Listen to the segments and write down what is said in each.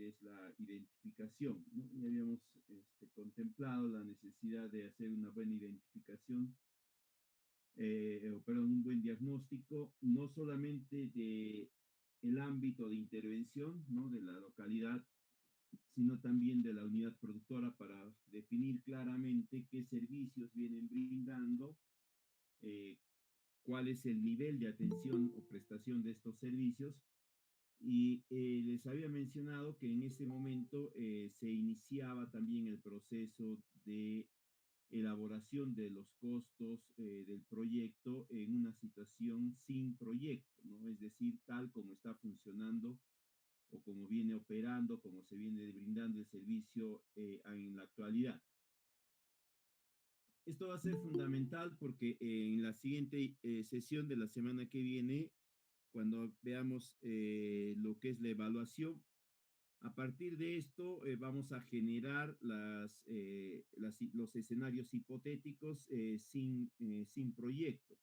es la identificación, ¿no? Ya habíamos contemplado la necesidad de hacer una buena identificación, perdón, un buen diagnóstico, no solamente de el ámbito de intervención, ¿no? De la localidad, sino también de la unidad productora para definir claramente qué servicios vienen brindando, eh, cuál es el nivel de atención o prestación de estos servicios. Y les había mencionado que en ese momento se iniciaba también el proceso de elaboración de los costos del proyecto en una situación sin proyecto, ¿no? Es decir, tal como está funcionando o como viene operando, como se viene brindando el servicio en la actualidad. Esto va a ser fundamental porque en la siguiente sesión de la semana que viene, cuando veamos lo que es la evaluación, a partir de esto vamos a generar los escenarios hipotéticos sin proyecto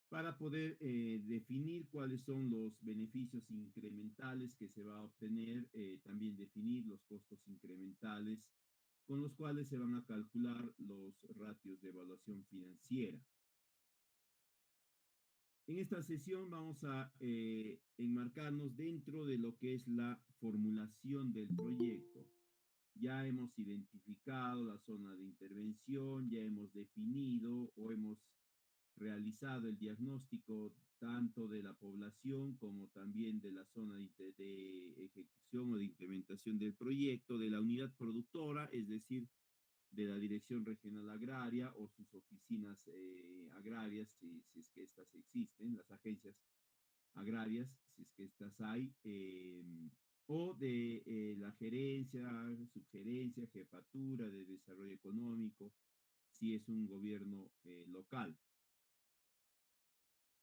para poder definir cuáles son los beneficios incrementales que se va a obtener, también definir los costos incrementales con los cuales se van a calcular los ratios de evaluación financiera. En esta sesión vamos a enmarcarnos dentro de lo que es la formulación del proyecto. Ya hemos identificado la zona de intervención, ya hemos definido o hemos realizado el diagnóstico tanto de la población como también de la zona de ejecución o de implementación del proyecto, de la unidad productora, es decir, de la Dirección Regional Agraria o sus oficinas agrarias, si es que estas existen, las agencias agrarias, si es que estas hay, o de la gerencia, subgerencia, jefatura de desarrollo económico, si es un gobierno local.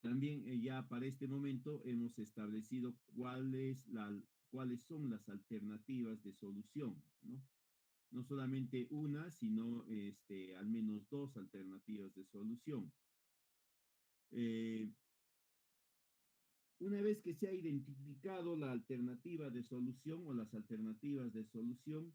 También ya para este momento hemos establecido cuáles son las alternativas de solución, ¿no? No solamente una, sino al menos dos alternativas de solución. Una vez que se ha identificado la alternativa de solución o las alternativas de solución,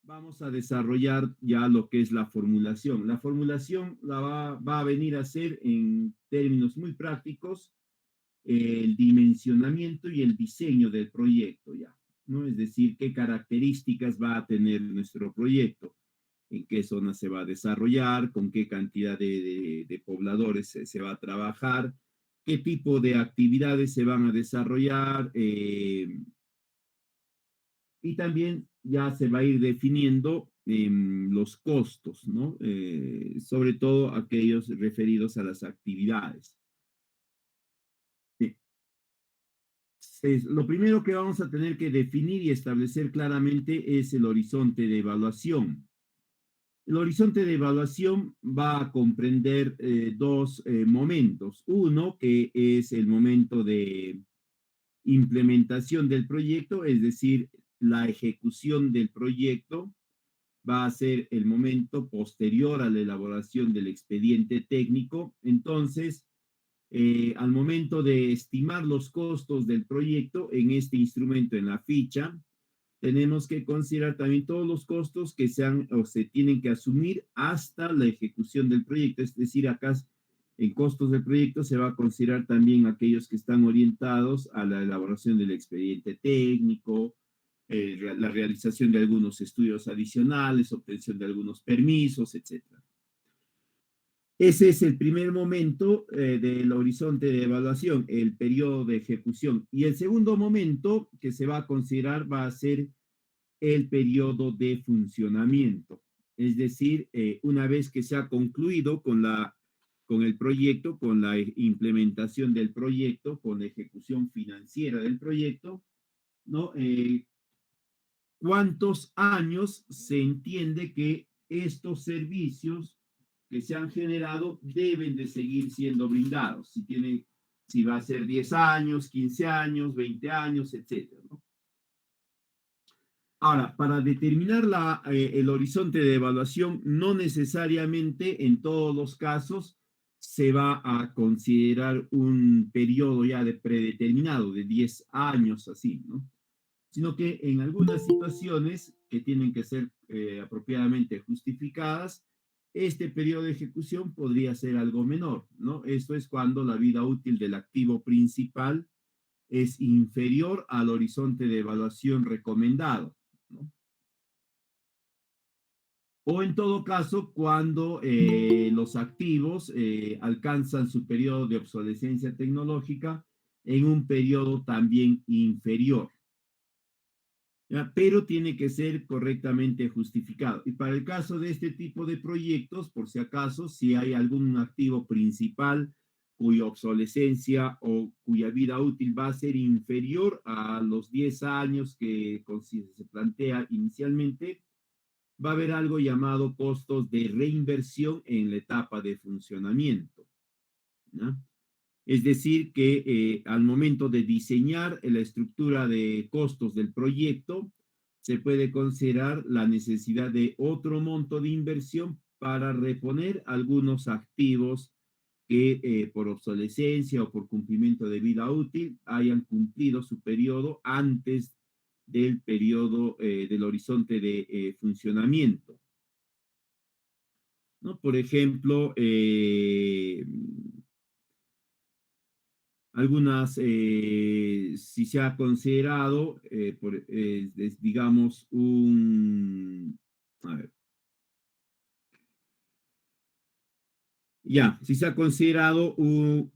vamos a desarrollar ya lo que es la formulación. La formulación va a venir a ser en términos muy prácticos el dimensionamiento y el diseño del proyecto ya, ¿no? Es decir, qué características va a tener nuestro proyecto, en qué zona se va a desarrollar, con qué cantidad de pobladores se va a trabajar, qué tipo de actividades se van a desarrollar, y también ya se va a ir definiendo los costos, ¿no? Sobre todo aquellos referidos a las actividades. Lo primero que vamos a tener que definir y establecer claramente es el horizonte de evaluación. El horizonte de evaluación va a comprender dos momentos. Uno, que es el momento de implementación del proyecto, es decir, la ejecución del proyecto va a ser el momento posterior a la elaboración del expediente técnico. Entonces, al momento de estimar los costos del proyecto en este instrumento, en la ficha, tenemos que considerar también todos los costos que sean o se tienen que asumir hasta la ejecución del proyecto. Es decir, acá en costos del proyecto se va a considerar también aquellos que están orientados a la elaboración del expediente técnico, la realización de algunos estudios adicionales, obtención de algunos permisos, etcétera. Ese es el primer momento del horizonte de evaluación, el periodo de ejecución. Y el segundo momento que se va a considerar va a ser el periodo de funcionamiento. Es decir, una vez que se ha concluido con el proyecto, con la implementación del proyecto, con la ejecución financiera del proyecto, ¿no? ¿Cuántos años se entiende que estos servicios que se han generado deben de seguir siendo brindados? Si va a ser 10 años, 15 años, 20 años, etcétera, ¿no? Ahora, para determinar el horizonte de evaluación, no necesariamente en todos los casos se va a considerar un periodo ya de predeterminado de 10 años, así, ¿no? sino que en algunas situaciones que tienen que ser apropiadamente justificadas, este periodo de ejecución podría ser algo menor, ¿no? Esto es cuando la vida útil del activo principal es inferior al horizonte de evaluación recomendado, ¿no? O en todo caso, cuando los activos alcanzan su periodo de obsolescencia tecnológica en un periodo también inferior. ¿Ya? Pero tiene que ser correctamente justificado. Y para el caso de este tipo de proyectos, por si acaso, si hay algún activo principal cuya obsolescencia o cuya vida útil va a ser inferior a los 10 años que se plantea inicialmente, va a haber algo llamado costos de reinversión en la etapa de funcionamiento, ¿no? Es decir, que al momento de diseñar la estructura de costos del proyecto, se puede considerar la necesidad de otro monto de inversión para reponer algunos activos que por obsolescencia o por cumplimiento de vida útil hayan cumplido su periodo antes del periodo del horizonte de funcionamiento, ¿no? Por ejemplo, algunas, si se ha considerado, digamos, a ver, ya, si se ha considerado un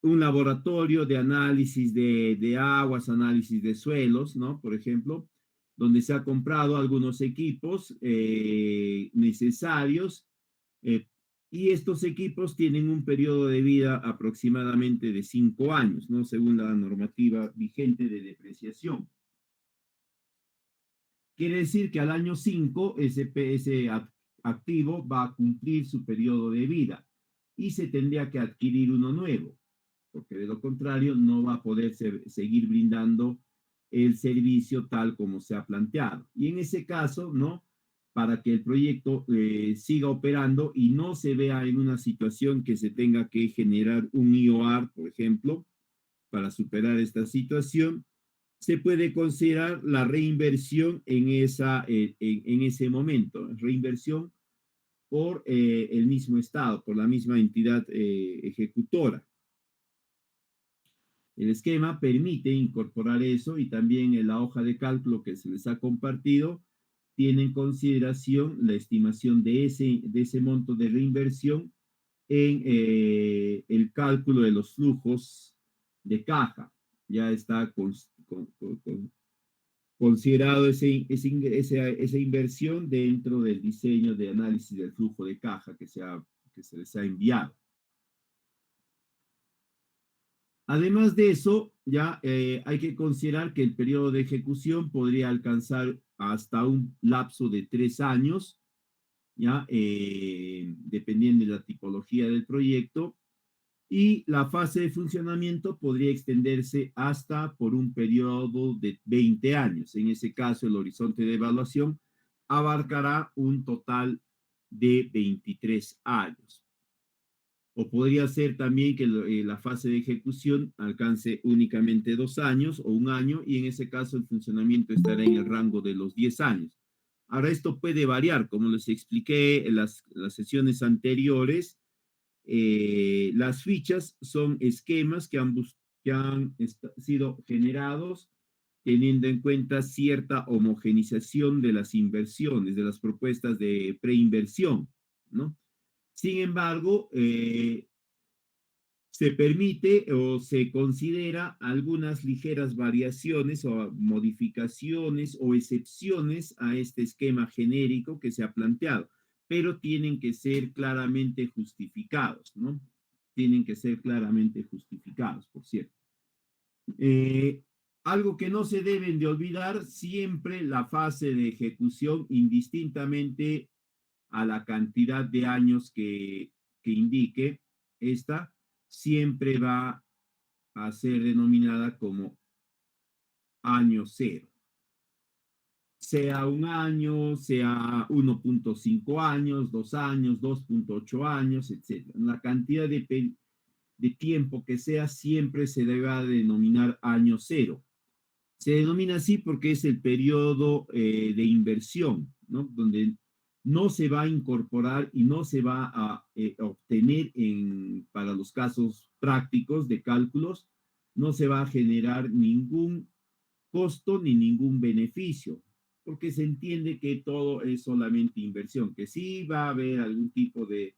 laboratorio de análisis de aguas, análisis de suelos, ¿no? Por ejemplo, donde se ha comprado algunos equipos necesarios eh, y estos equipos tienen un periodo de vida aproximadamente de 5 años, ¿no? Según la normativa vigente de depreciación. Quiere decir que al año 5 ese activo va a cumplir su periodo de vida y se tendría que adquirir uno nuevo, porque de lo contrario no va a poder seguir brindando el servicio tal como se ha planteado. Y en ese caso, ¿no? Para que el proyecto siga operando y no se vea en una situación que se tenga que generar un IOR, por ejemplo, para superar esta situación, se puede considerar la reinversión en ese momento, reinversión por el mismo Estado, por la misma entidad ejecutora. El esquema permite incorporar eso y también en la hoja de cálculo que se les ha compartido tiene en consideración la estimación de ese monto de reinversión en el cálculo de los flujos de caja. Ya está considerado esa inversión dentro del diseño de análisis del flujo de caja que se les ha enviado. Además de eso, ya hay que considerar que el periodo de ejecución podría alcanzar hasta un lapso de 3 años, ya dependiendo de la tipología del proyecto, y la fase de funcionamiento podría extenderse hasta por un periodo de 20 años. En ese caso, el horizonte de evaluación abarcará un total de 23 años. O podría ser también que la fase de ejecución alcance únicamente 2 años o un año y en ese caso el funcionamiento estará en el rango de los 10 años. Ahora esto puede variar, como les expliqué en las sesiones anteriores, las fichas son esquemas que han sido generados teniendo en cuenta cierta homogenización de las inversiones, de las propuestas de preinversión, ¿no? Sin embargo, se permite o se considera algunas ligeras variaciones o modificaciones o excepciones a este esquema genérico que se ha planteado, pero tienen que ser claramente justificados, ¿no? Tienen que ser claramente justificados, por cierto. Eh, Algo que no se deben de olvidar, siempre la fase de ejecución, indistintamente a la cantidad de años que indique esta, siempre va a ser denominada como año cero. Sea un año, sea 1.5 años, 2 años, 2.8 años, etc. La cantidad de tiempo que sea siempre se debe denominar año cero. Se denomina así porque es el periodo de inversión, ¿no? Donde no se va a incorporar y no se va a obtener para los casos prácticos de cálculos, no se va a generar ningún costo ni ningún beneficio, porque se entiende que todo es solamente inversión, que sí va a haber algún tipo de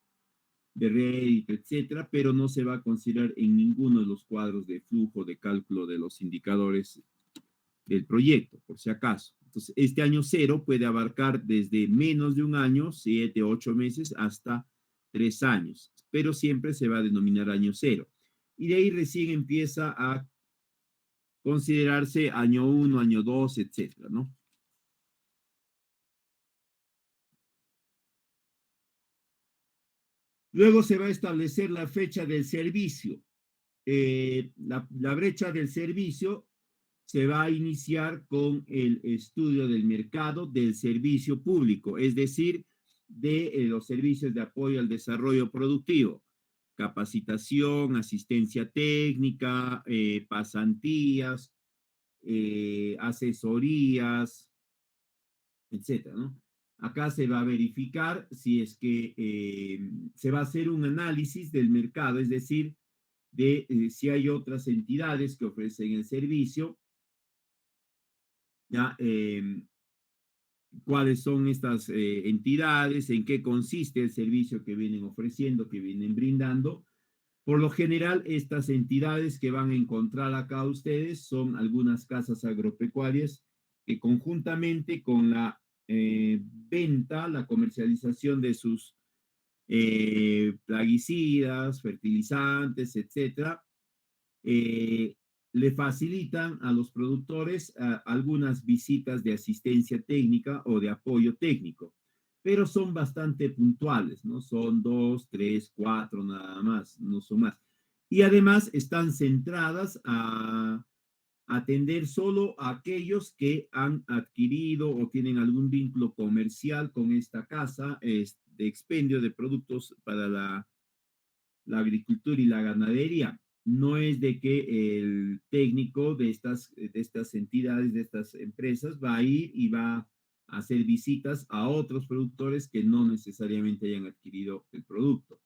rédito, etcétera, pero no se va a considerar en ninguno de los cuadros de flujo de cálculo de los indicadores del proyecto, por si acaso. Entonces, este año cero puede abarcar desde menos de un año, 7, 8 meses, hasta 3 años, pero siempre se va a denominar año cero. Y de ahí recién empieza a considerarse año 1, año 2, etcétera, ¿no? Luego se va a establecer la fecha del servicio. La brecha del servicio se va a iniciar con el estudio del mercado del servicio público, es decir, de los servicios de apoyo al desarrollo productivo, capacitación, asistencia técnica, pasantías, asesorías, etcétera, ¿no? Acá se va a verificar si es que se va a hacer un análisis del mercado, es decir, de si hay otras entidades que ofrecen el servicio, ya cuáles son estas entidades, en qué consiste el servicio que vienen ofreciendo, que vienen brindando. Por lo general, estas entidades que van a encontrar acá ustedes son algunas casas agropecuarias que conjuntamente con la venta, la comercialización de sus plaguicidas, fertilizantes, etcétera, eh, le facilitan a los productores algunas visitas de asistencia técnica o de apoyo técnico, pero son bastante puntuales, ¿no? Son dos, tres, cuatro nada más, no son más. Y además están centradas a atender solo a aquellos que han adquirido o tienen algún vínculo comercial con esta casa de expendio de productos para la agricultura y la ganadería. No es de que el técnico de estas entidades, de estas empresas, va a ir y va a hacer visitas a otros productores que no necesariamente hayan adquirido el producto.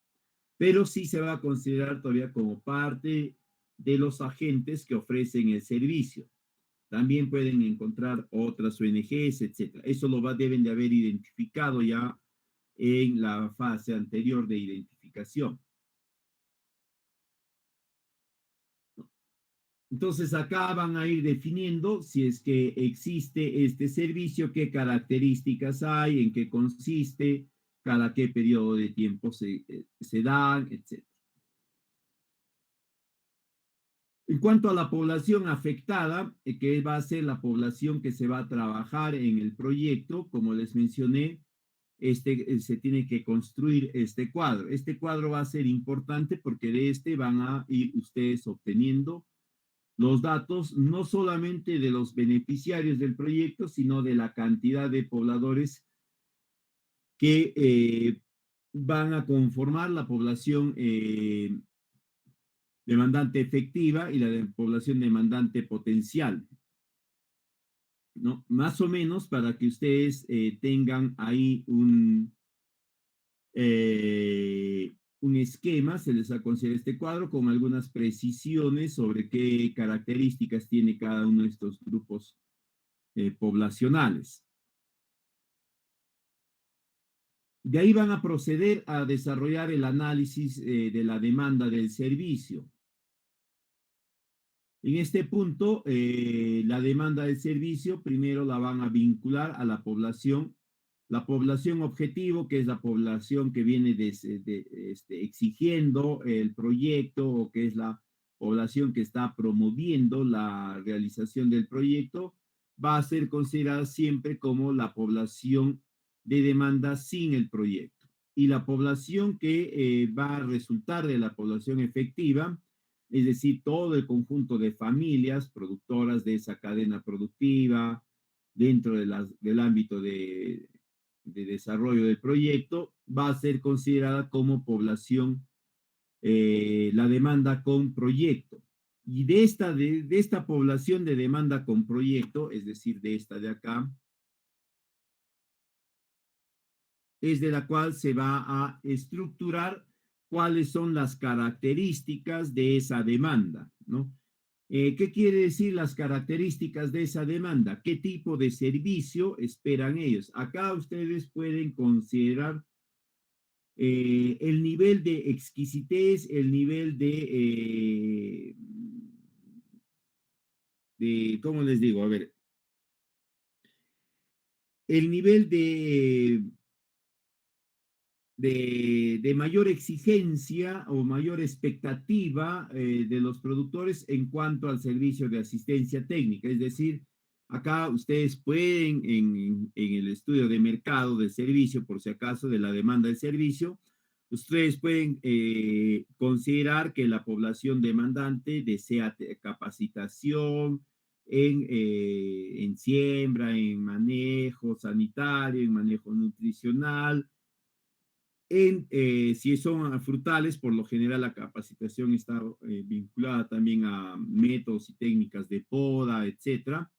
Pero sí se va a considerar todavía como parte de los agentes que ofrecen el servicio. También pueden encontrar otras ONGs, etcétera. Eso deben de haber identificado ya en la fase anterior de identificación. Entonces acá van a ir definiendo si es que existe este servicio, qué características hay, en qué consiste, cada qué periodo de tiempo se dan, etc. En cuanto a la población afectada, que va a ser la población que se va a trabajar en el proyecto, como les mencioné, se tiene que construir este cuadro. Este cuadro va a ser importante porque de este van a ir ustedes obteniendo los datos no solamente de los beneficiarios del proyecto, sino de la cantidad de pobladores que van a conformar la población demandante efectiva y la población demandante potencial, ¿no? Más o menos para que ustedes tengan ahí un esquema, se les aconseja este cuadro con algunas precisiones sobre qué características tiene cada uno de estos grupos poblacionales. De ahí van a proceder a desarrollar el análisis de la demanda del servicio. En este punto, la demanda del servicio primero la van a vincular a la población objetivo, que es la población que viene exigiendo el proyecto o que es la población que está promoviendo la realización del proyecto, va a ser considerada siempre como la población de demanda sin el proyecto. Y la población que va a resultar de la población efectiva, es decir, todo el conjunto de familias productoras de esa cadena productiva dentro del ámbito de desarrollo del proyecto, va a ser considerada como población la demanda con proyecto. Y de esta población de demanda con proyecto, es decir, de esta de acá, es de la cual se va a estructurar cuáles son las características de esa demanda, ¿no? ¿Qué quiere decir las características de esa demanda? ¿Qué tipo de servicio esperan ellos? Acá ustedes pueden considerar el nivel de exquisitez, el nivel ¿cómo les digo? A ver, el nivel de mayor exigencia o mayor expectativa de los productores en cuanto al servicio de asistencia técnica. Es decir, acá ustedes pueden, en el estudio de mercado del servicio, por si acaso, de la demanda del servicio, ustedes pueden considerar que la población demandante desea capacitación en siembra, en manejo sanitario, en manejo nutricional, si son frutales, por lo general la capacitación está vinculada también a métodos y técnicas de poda, etcétera,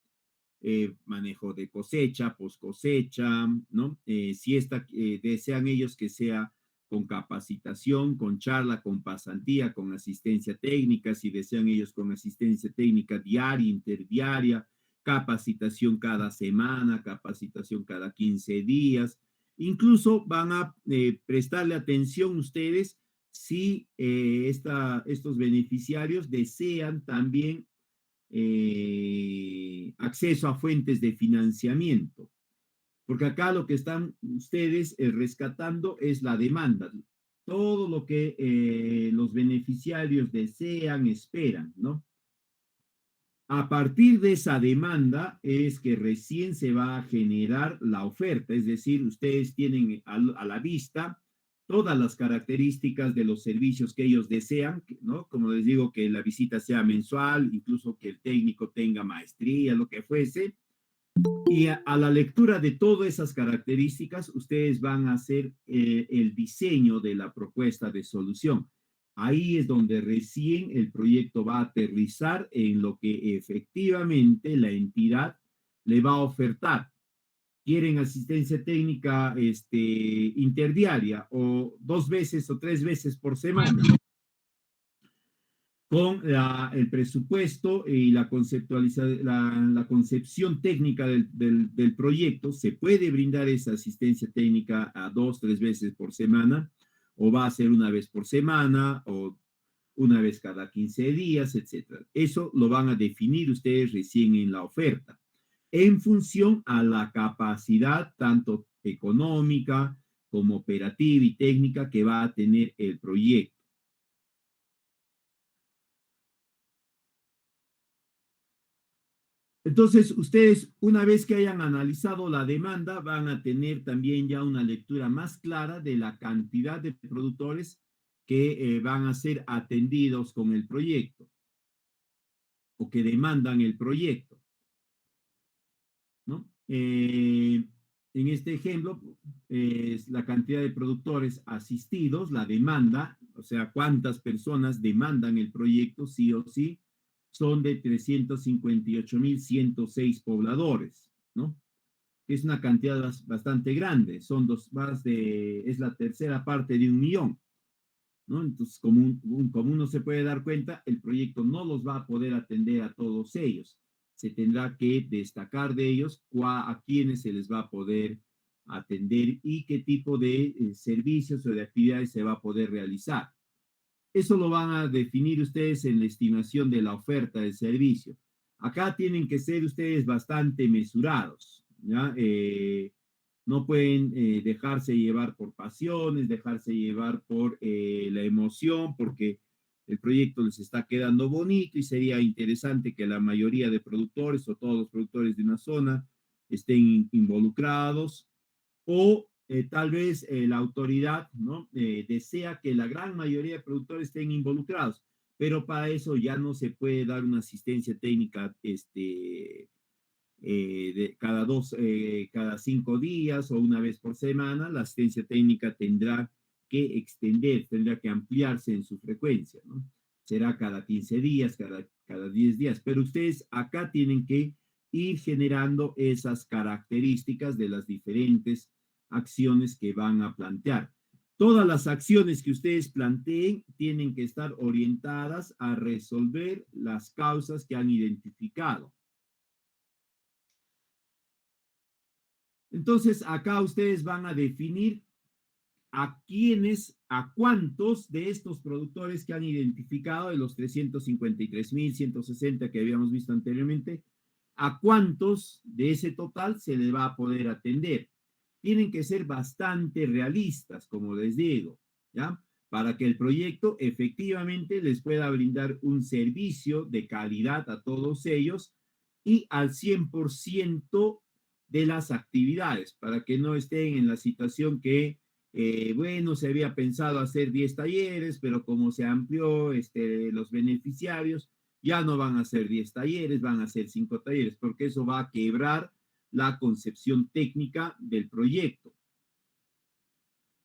manejo de cosecha, post cosecha, ¿no? Si desean ellos que sea con capacitación, con charla, con pasantía, con asistencia técnica, si desean ellos con asistencia técnica diaria, interdiaria, capacitación cada semana, capacitación cada 15 días. Incluso van a prestarle atención ustedes si estos beneficiarios desean también acceso a fuentes de financiamiento, porque acá lo que están ustedes rescatando es la demanda, todo lo que los beneficiarios desean, esperan, ¿no? A partir de esa demanda es que recién se va a generar la oferta, es decir, ustedes tienen a la vista todas las características de los servicios que ellos desean, ¿no? Como les digo, que la visita sea mensual, incluso que el técnico tenga maestría, lo que fuese, y a la lectura de todas esas características, ustedes van a hacer el diseño de la propuesta de solución. Ahí es donde recién el proyecto va a aterrizar en lo que efectivamente la entidad le va a ofertar. Quieren asistencia técnica interdiaria o 2 veces o 3 veces por semana con el presupuesto y la concepción técnica del proyecto. Se puede brindar esa asistencia técnica a 2, 3 veces por semana, o va a ser una vez por semana, o una vez cada 15 días, etcétera. Eso lo van a definir ustedes recién en la oferta, en función a la capacidad tanto económica como operativa y técnica que va a tener el proyecto. Entonces, ustedes, una vez que hayan analizado la demanda, van a tener también ya una lectura más clara de la cantidad de productores que van a ser atendidos con el proyecto o que demandan el proyecto, ¿no? En este ejemplo, es la cantidad de productores asistidos, la demanda, o sea, cuántas personas demandan el proyecto, sí o sí, son de 358.106 pobladores, ¿no? Es una cantidad bastante grande, es la tercera parte de 1 millón, ¿no? Entonces, como uno se puede dar cuenta, el proyecto no los va a poder atender a todos ellos. Se tendrá que destacar de ellos a quienes se les va a poder atender y qué tipo de servicios o de actividades se va a poder realizar. Eso lo van a definir ustedes en la estimación de la oferta del servicio. Acá tienen que ser ustedes bastante mesurados, ¿ya? No pueden dejarse llevar por pasiones, dejarse llevar por la emoción, porque el proyecto les está quedando bonito y sería interesante que la mayoría de productores o todos los productores de una zona estén involucrados, o tal vez la autoridad, ¿no? Desea que la gran mayoría de productores estén involucrados, pero para eso ya no se puede dar una asistencia técnica cada 5 días o una vez por semana. La asistencia técnica tendrá que extender, tendrá que ampliarse en su frecuencia, ¿no? será cada 15 días, cada 10 días, pero ustedes acá tienen que ir generando esas características de las diferentes acciones que van a plantear. Todas las acciones que ustedes planteen tienen que estar orientadas a resolver las causas que han identificado. Entonces, acá ustedes van a definir a quiénes, a cuántos de estos productores que han identificado, de los 353.160 que habíamos visto anteriormente, a cuántos de ese total se les va a poder atender. Tienen que ser bastante realistas, como les digo, ¿ya? Para que el proyecto efectivamente les pueda brindar un servicio de calidad a todos ellos y al 100% de las actividades, para que no estén en la situación que bueno, se había pensado hacer 10 talleres, pero como se amplió los beneficiarios, ya no van a ser 10 talleres, van a ser 5 talleres, porque eso va a quebrar la concepción técnica del proyecto.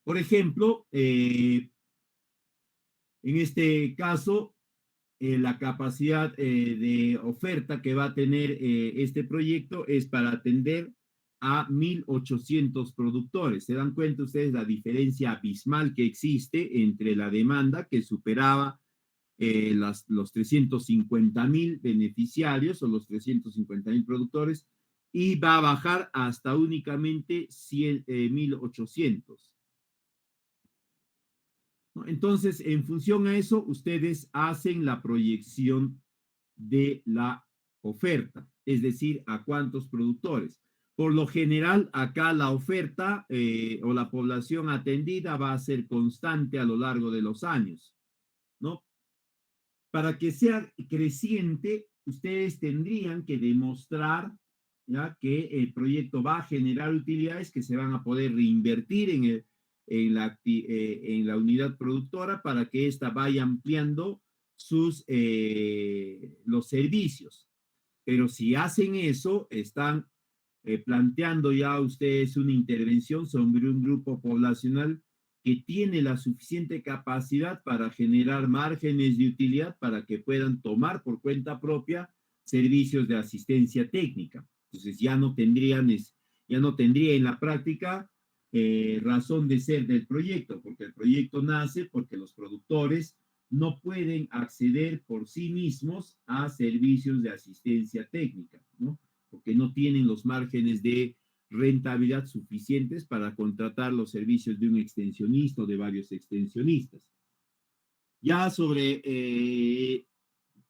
Por ejemplo, en este caso, la capacidad de oferta que va a tener este proyecto es para atender a 1.800 productores. ¿Se dan cuenta ustedes la diferencia abismal que existe entre la demanda que superaba los 350.000 beneficiarios o los 350.000 productores y va a bajar hasta únicamente 1.800? ¿No? Entonces, en función a eso, ustedes hacen la proyección de la oferta, es decir, a cuántos productores. Por lo general, acá la oferta o la población atendida va a ser constante a lo largo de los años, ¿no? Para que sea creciente, ustedes tendrían que demostrar, ¿ya?, que el proyecto va a generar utilidades que se van a poder reinvertir en la unidad productora para que ésta vaya ampliando los servicios. Pero si hacen eso, están planteando ya ustedes una intervención sobre un grupo poblacional que tiene la suficiente capacidad para generar márgenes de utilidad para que puedan tomar por cuenta propia servicios de asistencia técnica. Entonces ya no tendría en la práctica razón de ser del proyecto, porque el proyecto nace porque los productores no pueden acceder por sí mismos a servicios de asistencia técnica, ¿no? Porque no tienen los márgenes de rentabilidad suficientes para contratar los servicios de un extensionista o de varios extensionistas. Ya sobre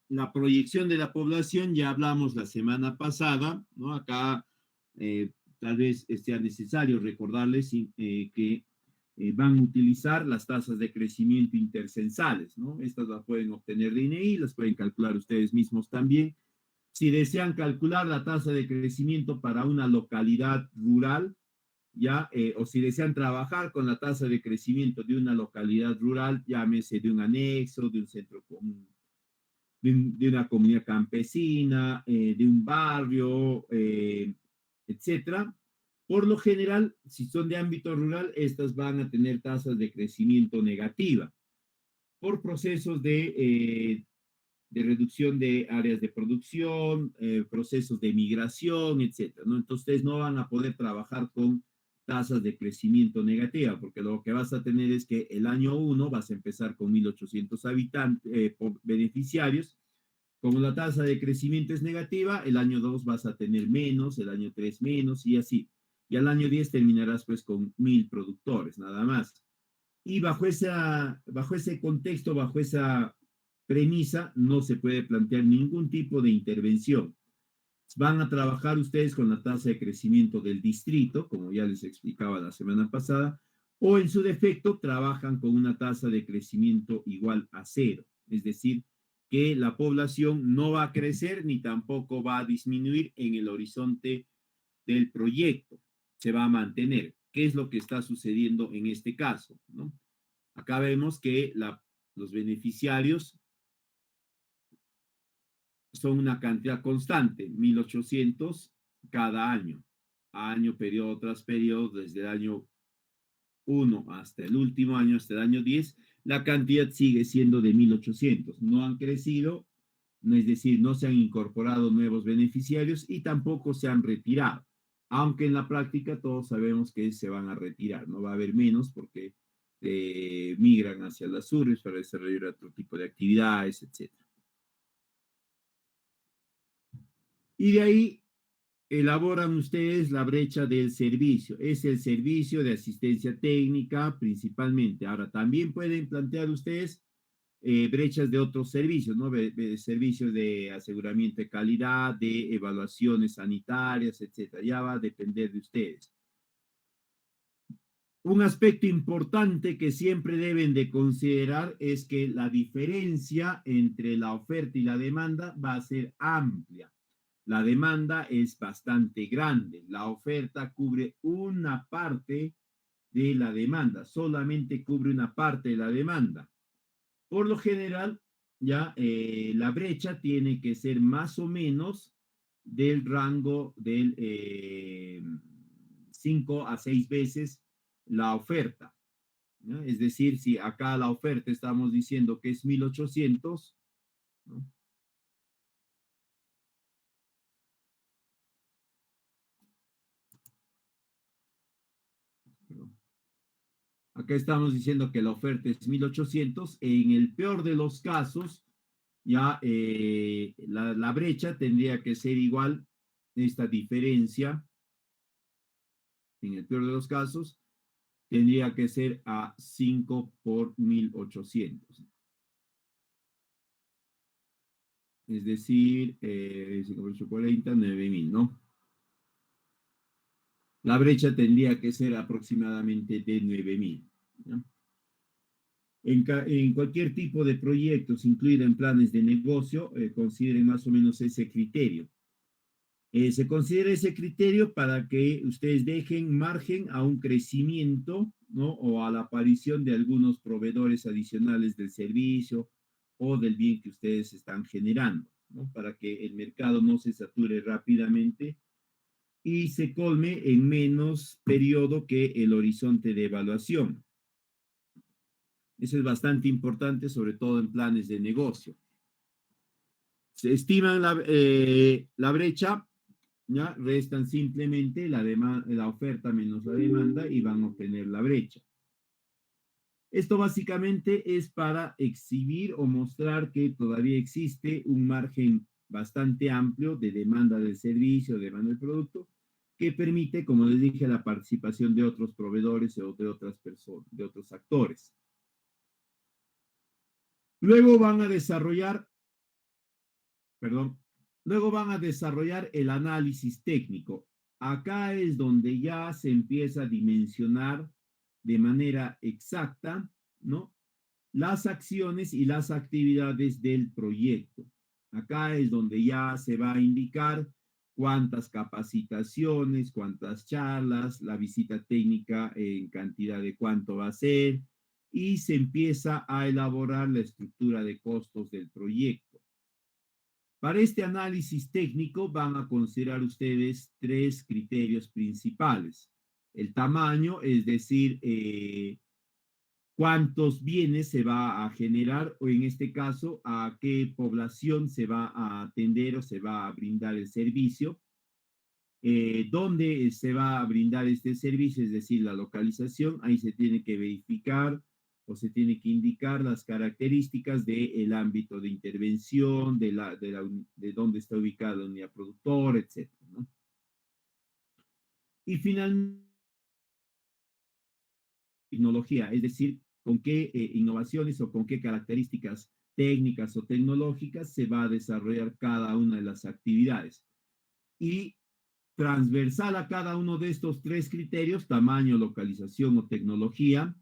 la proyección de la población, ya hablamos la semana pasada, ¿no? Acá tal vez sea necesario recordarles que van a utilizar las tasas de crecimiento intercensales, ¿no? Estas las pueden obtener de INEI, las pueden calcular ustedes mismos también. Si desean calcular la tasa de crecimiento para una localidad rural, ya, o si desean trabajar con la tasa de crecimiento de una localidad rural, llámese de un anexo, de un centro común, de una comunidad campesina, de un barrio, etcétera. Por lo general, si son de ámbito rural, estas van a tener tasas de crecimiento negativa por procesos de reducción de áreas de producción, procesos de migración, etcétera, ¿no? Entonces, ustedes no van a poder trabajar con tasas de crecimiento negativa, porque lo que vas a tener es que el año 1 vas a empezar con 1.800 habitantes, beneficiarios. Como la tasa de crecimiento es negativa, el año 2 vas a tener menos, el año 3 menos y así. Y al año 10 terminarás pues con 1.000 productores, nada más. Y bajo ese contexto, bajo esa premisa, no se puede plantear ningún tipo de intervención. Van a trabajar ustedes con la tasa de crecimiento del distrito, como ya les explicaba la semana pasada, o en su defecto trabajan con una tasa de crecimiento igual a cero, es decir, que la población no va a crecer ni tampoco va a disminuir en el horizonte del proyecto, se va a mantener. ¿Qué es lo que está sucediendo en este caso, ¿no? Acá vemos que los beneficiarios son una cantidad constante, 1.800 cada año, periodo tras periodo, desde el año 1 hasta el último año, hasta el año 10, la cantidad sigue siendo de 1.800. No han crecido, es decir, no se han incorporado nuevos beneficiarios y tampoco se han retirado. Aunque en la práctica todos sabemos que se van a retirar, no va a haber menos porque migran hacia las URBs para desarrollar otro tipo de actividades, etcétera. Y de ahí elaboran ustedes la brecha del servicio. Es el servicio de asistencia técnica principalmente. Ahora, también pueden plantear ustedes brechas de otros servicios, ¿no? Servicios de aseguramiento de calidad, de evaluaciones sanitarias, etcétera. Ya va a depender de ustedes. Un aspecto importante que siempre deben de considerar es que la diferencia entre la oferta y la demanda va a ser amplia. La demanda es bastante grande. La oferta cubre una parte de la demanda, solamente cubre una parte de la demanda. Por lo general, ya la brecha tiene que ser más o menos del rango del 5 a 6 veces la oferta, ¿no? Es decir, si acá la oferta estamos diciendo que es 1.800, ¿no? Acá estamos diciendo que la oferta es 1.800. En el peor de los casos, ya la brecha tendría que ser igual, esta diferencia, en el peor de los casos, tendría que ser a 5 por 1.800. Es decir, 5 por 840, 9.000, ¿no? La brecha tendría que ser aproximadamente de 9.000, ¿no? En cualquier tipo de proyectos, incluido en planes de negocio, consideren más o menos ese criterio. Se considera ese criterio para que ustedes dejen margen a un crecimiento, ¿no? O a la aparición de algunos proveedores adicionales del servicio o del bien que ustedes están generando, ¿no? Para que el mercado no se sature rápidamente y se colme en menos periodo que el horizonte de evaluación. Eso es bastante importante, sobre todo en planes de negocio. Se estiman la brecha, ¿ya? Restan simplemente la oferta menos la demanda y van a obtener la brecha. Esto básicamente es para exhibir o mostrar que todavía existe un margen bastante amplio de demanda del servicio, demanda del producto, que permite, como les dije, la participación de otros proveedores o de otras personas, de otros actores. Luego van a desarrollar, perdón, luego van a desarrollar el análisis técnico. Acá es donde ya se empieza a dimensionar de manera exacta, ¿no? Las acciones y las actividades del proyecto. Acá es donde ya se va a indicar cuántas capacitaciones, cuántas charlas, la visita técnica en cantidad de cuánto va a ser, y se empieza a elaborar la estructura de costos del proyecto. Para este análisis técnico van a considerar ustedes tres criterios principales. El tamaño, es decir, cuántos bienes se va a generar o en este caso a qué población se va a atender o se va a brindar el servicio, dónde se va a brindar este servicio, es decir, la localización, ahí se tiene que verificar o se tiene que indicar las características del ámbito de intervención, de dónde está ubicada la unidad productora, etcétera, ¿no? Y finalmente, tecnología, es decir, con qué innovaciones o con qué características técnicas o tecnológicas se va a desarrollar cada una de las actividades. Y transversal a cada uno de estos tres criterios, tamaño, localización o tecnología,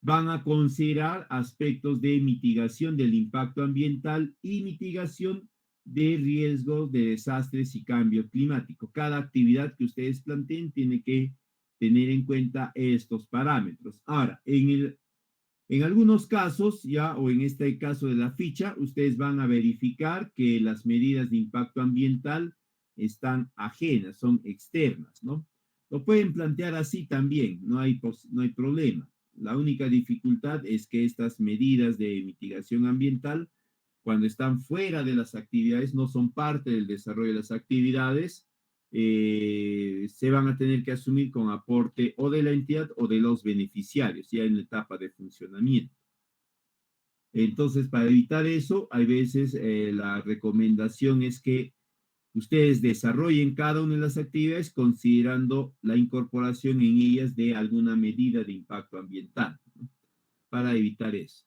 van a considerar aspectos de mitigación del impacto ambiental y mitigación de riesgos de desastres y cambio climático. Cada actividad que ustedes planteen tiene que tener en cuenta estos parámetros. Ahora, en algunos casos, ya, o en este caso de la ficha, ustedes van a verificar que las medidas de impacto ambiental están ajenas, son externas, ¿no? Lo pueden plantear así también, no hay problema. La única dificultad es que estas medidas de mitigación ambiental, cuando están fuera de las actividades, no son parte del desarrollo de las actividades, se van a tener que asumir con aporte o de la entidad o de los beneficiarios, ya en la etapa de funcionamiento. Entonces, para evitar eso, hay veces la recomendación es que ustedes desarrollen cada una de las actividades considerando la incorporación en ellas de alguna medida de impacto ambiental, ¿no? Para evitar eso.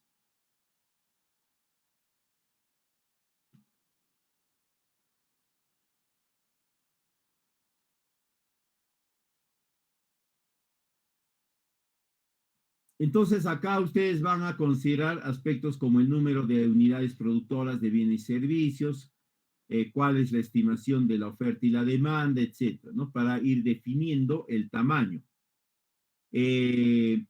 Entonces, acá ustedes van a considerar aspectos como el número de unidades productoras de bienes y servicios, cuál es la estimación de la oferta y la demanda, etcétera, ¿no? Para ir definiendo el tamaño. Eh,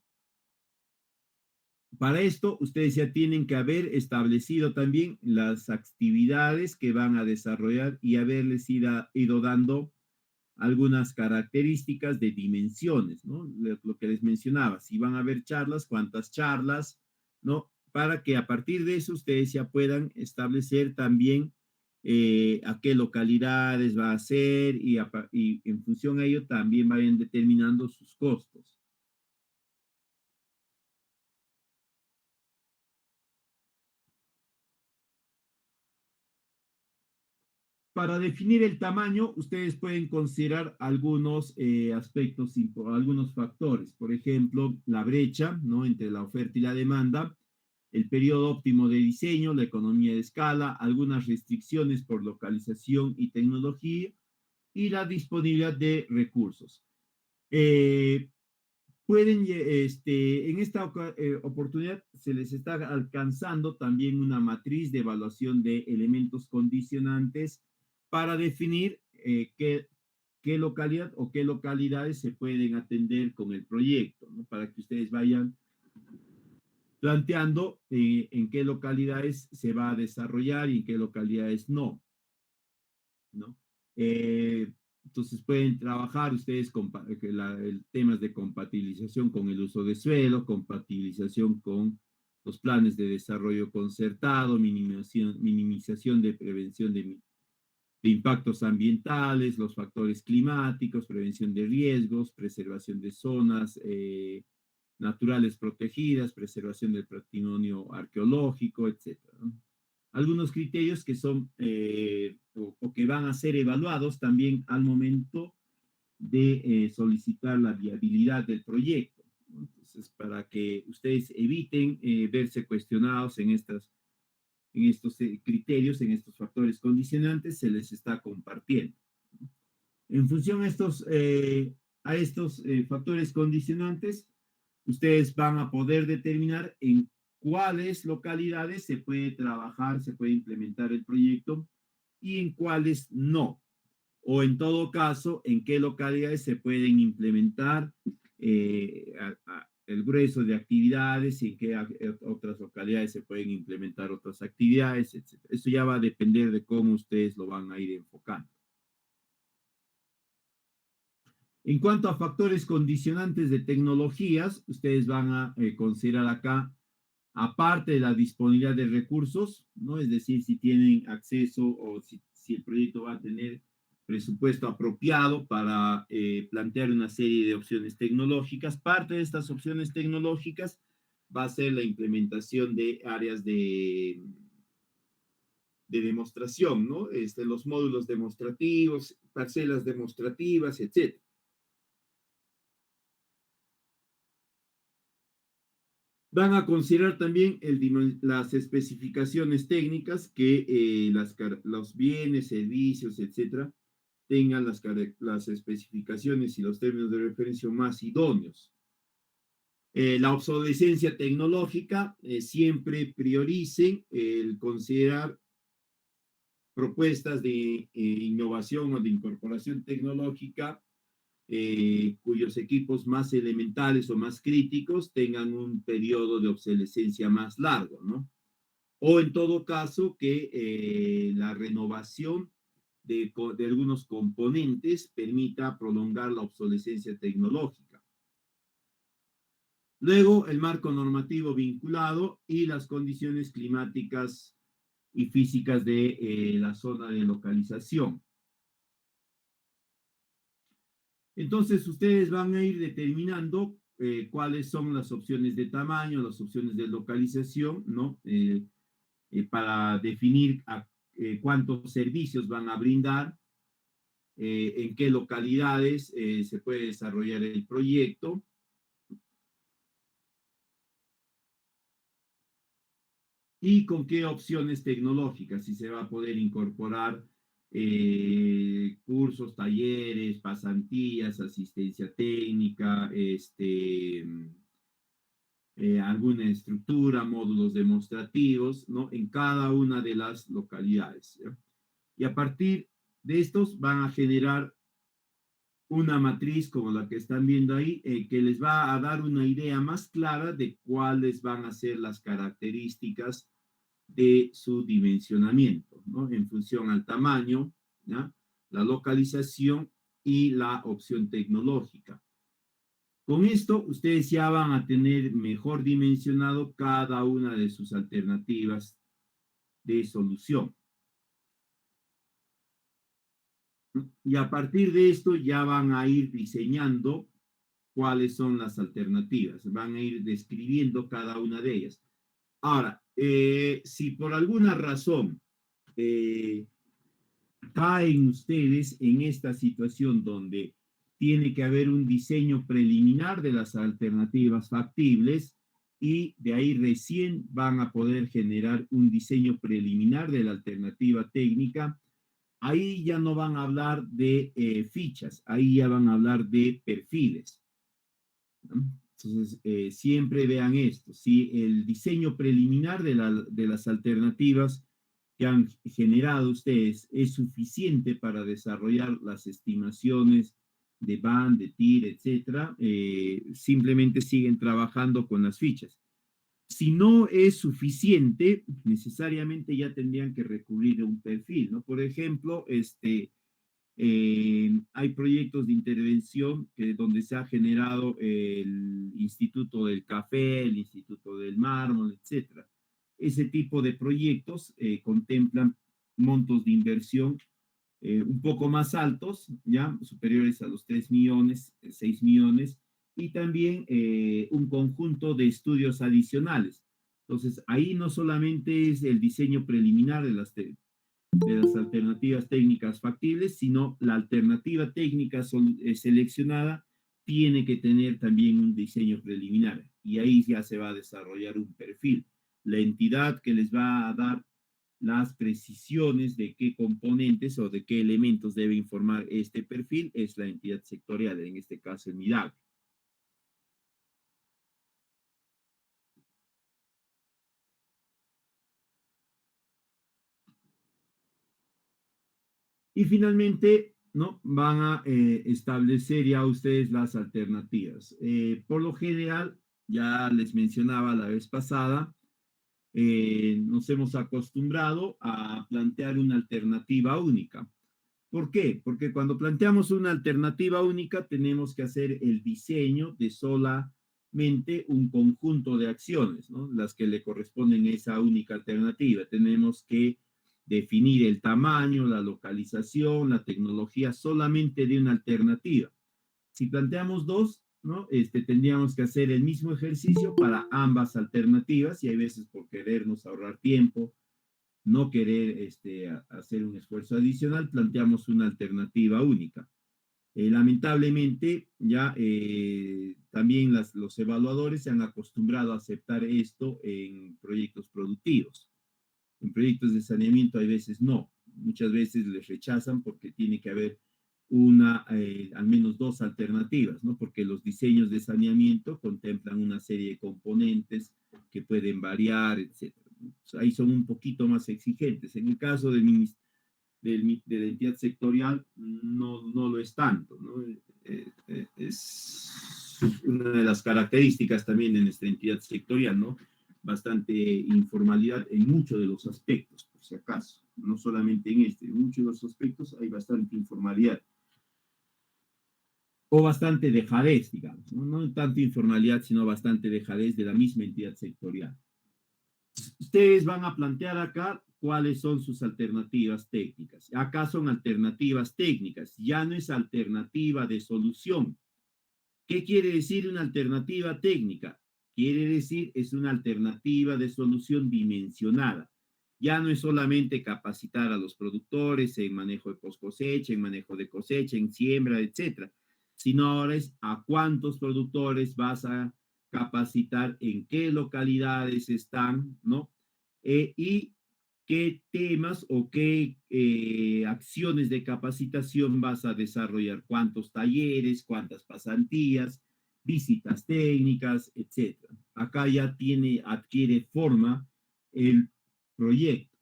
Para esto, ustedes ya tienen que haber establecido también las actividades que van a desarrollar y haberles ido dando algunas características de dimensiones, ¿no? Lo que les mencionaba, si van a haber charlas, cuántas charlas, ¿no? Para que a partir de eso ustedes ya puedan establecer también a qué localidades va a ser y en función a ello también vayan determinando sus costos. Para definir el tamaño, ustedes pueden considerar algunos aspectos, algunos factores. Por ejemplo, la brecha, ¿no? Entre la oferta y la demanda, el periodo óptimo de diseño, la economía de escala, algunas restricciones por localización y tecnología y la disponibilidad de recursos. Eh, en esta oportunidad se les está alcanzando también una matriz de evaluación de elementos condicionantes para definir qué localidad o qué localidades se pueden atender con el proyecto, ¿no? Para que ustedes vayan planteando en qué localidades se va a desarrollar y en qué localidades no, ¿no? Eh, entonces pueden trabajar ustedes con el temas de compatibilización con el uso de suelo, compatibilización con los planes de desarrollo concertado, minimización de prevención de impactos ambientales, los factores climáticos, prevención de riesgos, preservación de zonas naturales protegidas, preservación del patrimonio arqueológico, etcétera, ¿no? Algunos criterios que son o que van a ser evaluados también al momento de solicitar la viabilidad del proyecto, ¿no? Entonces, para que ustedes eviten verse cuestionados en estos criterios, en estos factores condicionantes, se les está compartiendo. En función a estos factores condicionantes, ustedes van a poder determinar en cuáles localidades se puede trabajar, se puede implementar el proyecto y en cuáles no. O en todo caso, en qué localidades se pueden implementar el grueso de actividades y en qué otras localidades se pueden implementar otras actividades, etc. Eso ya va a depender de cómo ustedes lo van a ir enfocando. En cuanto a factores condicionantes de tecnologías, ustedes van a considerar acá, aparte de la disponibilidad de recursos, ¿no? Es decir, si tienen acceso o si el proyecto va a tener presupuesto apropiado para plantear una serie de opciones tecnológicas. Parte de estas opciones tecnológicas va a ser la implementación de áreas de demostración, ¿no? Los módulos demostrativos, parcelas demostrativas, etc. Van a considerar también las especificaciones técnicas que los bienes, servicios, etcétera, tengan las especificaciones y los términos de referencia más idóneos. La obsolescencia tecnológica, siempre prioricen el considerar propuestas de innovación o de incorporación tecnológica cuyos equipos más elementales o más críticos tengan un periodo de obsolescencia más largo, ¿no? O en todo caso que la renovación de algunos componentes permita prolongar la obsolescencia tecnológica. Luego, el marco normativo vinculado y las condiciones climáticas y físicas de la zona de localización. Entonces, ustedes van a ir determinando cuáles son las opciones de tamaño, las opciones de localización, ¿no? Para definir cuántos servicios van a brindar, en qué localidades se puede desarrollar el proyecto. Y con qué opciones tecnológicas, si se va a poder incorporar cursos, talleres, pasantías, asistencia técnica, alguna estructura, módulos demostrativos, ¿no? En cada una de las localidades, ¿ya? Y a partir de estos van a generar una matriz como la que están viendo ahí, que les va a dar una idea más clara de cuáles van a ser las características de su dimensionamiento, ¿no? En función al tamaño, ¿ya? La localización y la opción tecnológica. Con esto, ustedes ya van a tener mejor dimensionado cada una de sus alternativas de solución. Y a partir de esto ya van a ir diseñando cuáles son las alternativas, van a ir describiendo cada una de ellas. Ahora, si por alguna razón caen ustedes en esta situación donde tiene que haber un diseño preliminar de las alternativas factibles y de ahí recién van a poder generar un diseño preliminar de la alternativa técnica, ahí ya no van a hablar de fichas, ahí ya van a hablar de perfiles, ¿no? Entonces, siempre vean esto, si el diseño preliminar de las alternativas que han generado ustedes es suficiente para desarrollar las estimaciones de band, de TIR, etcétera, simplemente siguen trabajando con las fichas. Si no es suficiente, necesariamente ya tendrían que recurrir a un perfil, ¿no? Por ejemplo, hay proyectos de intervención donde se ha generado el Instituto del Café, el Instituto del Mármol, etcétera. Ese tipo de proyectos contemplan montos de inversión un poco más altos, ya superiores a los 3 millones, 6 millones, y también un conjunto de estudios adicionales. Entonces, ahí no solamente es el diseño preliminar de las alternativas técnicas factibles, sino la alternativa técnica seleccionada tiene que tener también un diseño preliminar y ahí ya se va a desarrollar un perfil. La entidad que les va a dar las precisiones de qué componentes o de qué elementos debe informar este perfil es la entidad sectorial, en este caso el MIDAG. Y finalmente, ¿no? Van a establecer ya ustedes las alternativas. Por lo general, ya les mencionaba la vez pasada, nos hemos acostumbrado a plantear una alternativa única. ¿Por qué? Porque cuando planteamos una alternativa única, tenemos que hacer el diseño de solamente un conjunto de acciones, ¿no? Las que le corresponden a esa única alternativa. Tenemos que definir el tamaño, la localización, la tecnología solamente de una alternativa. Si planteamos dos, ¿no? Tendríamos que hacer el mismo ejercicio para ambas alternativas y hay veces por querernos ahorrar tiempo, no querer hacer un esfuerzo adicional, planteamos una alternativa única. Lamentablemente, ya también los evaluadores se han acostumbrado a aceptar esto en proyectos productivos. En proyectos de saneamiento hay veces no. Muchas veces les rechazan porque tiene que haber al menos dos alternativas, ¿no? Porque los diseños de saneamiento contemplan una serie de componentes que pueden variar, etcétera. Ahí son un poquito más exigentes. En el caso de la entidad sectorial, no lo es tanto, ¿no? Es una de las características también de nuestra entidad sectorial, ¿no? Bastante informalidad en muchos de los aspectos, por si acaso. no solamente en este, en muchos de los aspectos hay bastante informalidad o bastante dejadez, digamos, ¿no? No tanto informalidad, sino bastante dejadez de la misma entidad sectorial. Ustedes van a plantear acá cuáles son sus alternativas técnicas. Acá son alternativas técnicas, ya no es alternativa de solución. ¿Qué quiere decir una alternativa técnica? Quiere decir es una alternativa de solución dimensionada. Ya no es solamente capacitar a los productores en manejo de post cosecha, en manejo de cosecha, en siembra, etcétera, sino ahora es a cuántos productores vas a capacitar, en qué localidades están, ¿no? Y qué temas o qué acciones de capacitación vas a desarrollar, cuántos talleres, cuántas pasantías, visitas técnicas, etcétera. Acá ya adquiere forma el proyecto.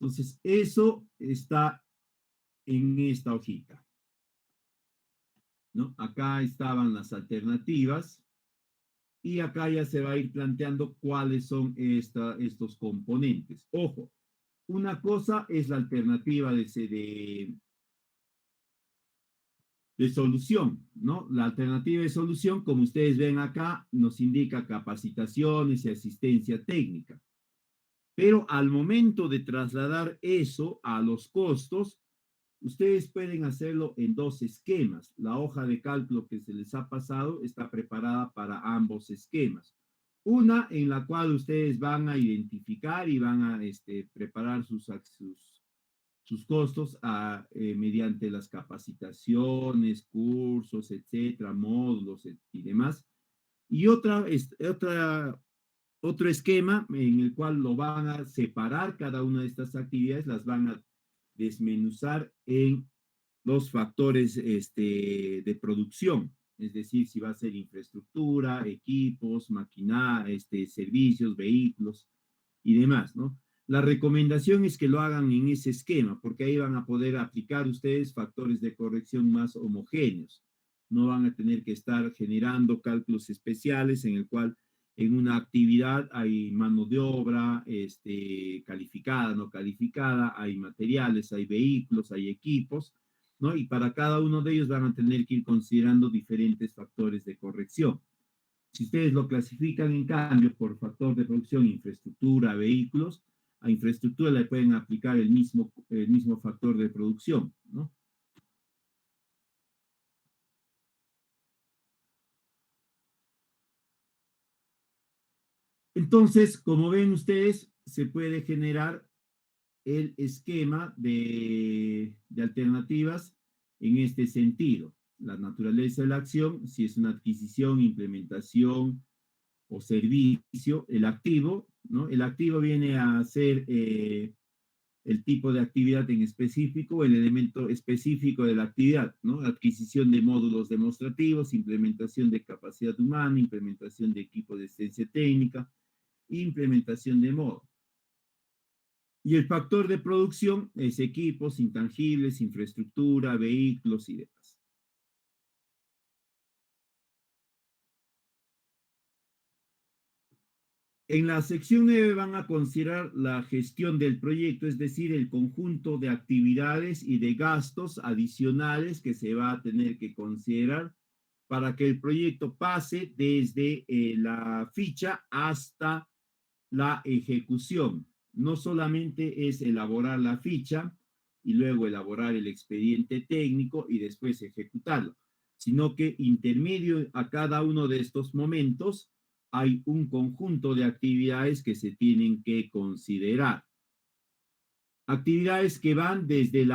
Entonces, eso está en esta hojita, ¿no? Acá estaban las alternativas y acá ya se va a ir planteando cuáles son estos componentes. Ojo, una cosa es la alternativa de solución, ¿no? La alternativa de solución, como ustedes ven acá, nos indica capacitaciones y asistencia técnica. Pero al momento de trasladar eso a los costos, ustedes pueden hacerlo en dos esquemas. La hoja de cálculo que se les ha pasado está preparada para ambos esquemas. Una en la cual ustedes van a identificar y van a preparar sus costos mediante las capacitaciones, cursos, etcétera, módulos y demás. Y otro esquema en el cual lo van a separar cada una de estas actividades, las van a desmenuzar en los factores de producción, es decir, si va a ser infraestructura, equipos, maquinaria, servicios, vehículos y demás, ¿no? La recomendación es que lo hagan en ese esquema, porque ahí van a poder aplicar ustedes factores de corrección más homogéneos. No van a tener que estar generando cálculos especiales en el cual en una actividad hay mano de obra calificada, no calificada, hay materiales, hay vehículos, hay equipos, ¿no? Y para cada uno de ellos van a tener que ir considerando diferentes factores de corrección. Si ustedes lo clasifican, en cambio, por factor de producción, infraestructura, vehículos, a infraestructura le pueden aplicar el mismo factor de producción, ¿no? Entonces, como ven ustedes, se puede generar el esquema de alternativas en este sentido. La naturaleza de la acción, si es una adquisición, implementación o servicio, el activo, ¿no? El activo viene a ser el tipo de actividad en específico, el elemento específico de la actividad, ¿no? Adquisición de módulos demostrativos, implementación de capacidad humana, implementación de equipo de asistencia técnica, implementación de modo. Y el factor de producción es equipos, intangibles, infraestructura, vehículos y demás. En la sección 9 van a considerar la gestión del proyecto, es decir, el conjunto de actividades y de gastos adicionales que se va a tener que considerar para que el proyecto pase desde la ficha hasta la ejecución. No solamente es elaborar la ficha y luego elaborar el expediente técnico y después ejecutarlo, sino que intermedio a cada uno de estos momentos hay un conjunto de actividades que se tienen que considerar. Actividades que van desde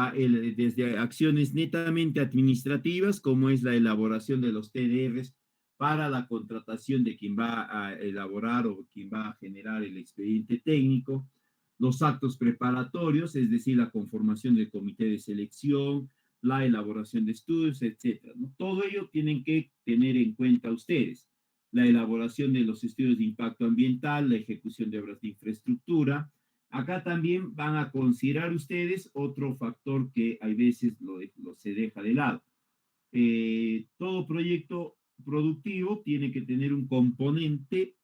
acciones netamente administrativas, como es la elaboración de los TDRs para la contratación de quien va a elaborar o quien va a generar el expediente técnico, los actos preparatorios, es decir, la conformación del comité de selección, la elaboración de estudios, etcétera, ¿no? Todo ello tienen que tener en cuenta ustedes. La elaboración de los estudios de impacto ambiental, la ejecución de obras de infraestructura. Acá también van a considerar ustedes otro factor que a veces se deja de lado. Todo proyecto productivo tiene que tener un componente,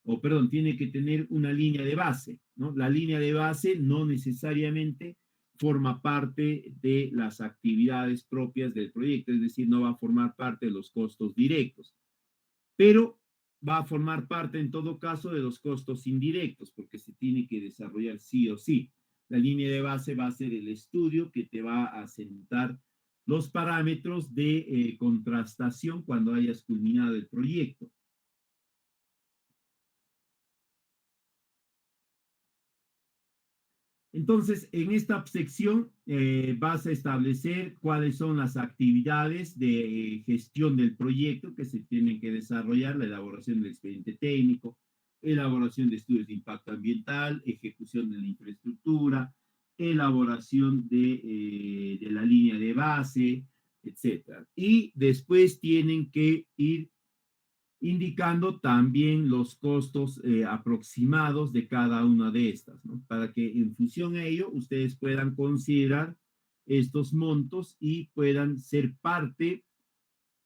o perdón, tiene que tener una línea de base. ¿no? La línea de base no necesariamente forma parte de las actividades propias del proyecto, es decir, no va a formar parte de los costos directos, pero va a formar parte en todo caso de los costos indirectos, porque se tiene que desarrollar sí o sí. La línea de base va a ser el estudio que te va a sentar los parámetros de contrastación cuando hayas culminado el proyecto. Entonces, en esta sección vas a establecer cuáles son las actividades de gestión del proyecto que se tienen que desarrollar, la elaboración del expediente técnico, elaboración de estudios de impacto ambiental, ejecución de la infraestructura, elaboración de la línea de base, etcétera. Y después tienen que ir indicando también los costos aproximados de cada una de estas, ¿no? Para que en función a ello ustedes puedan considerar estos montos y puedan ser parte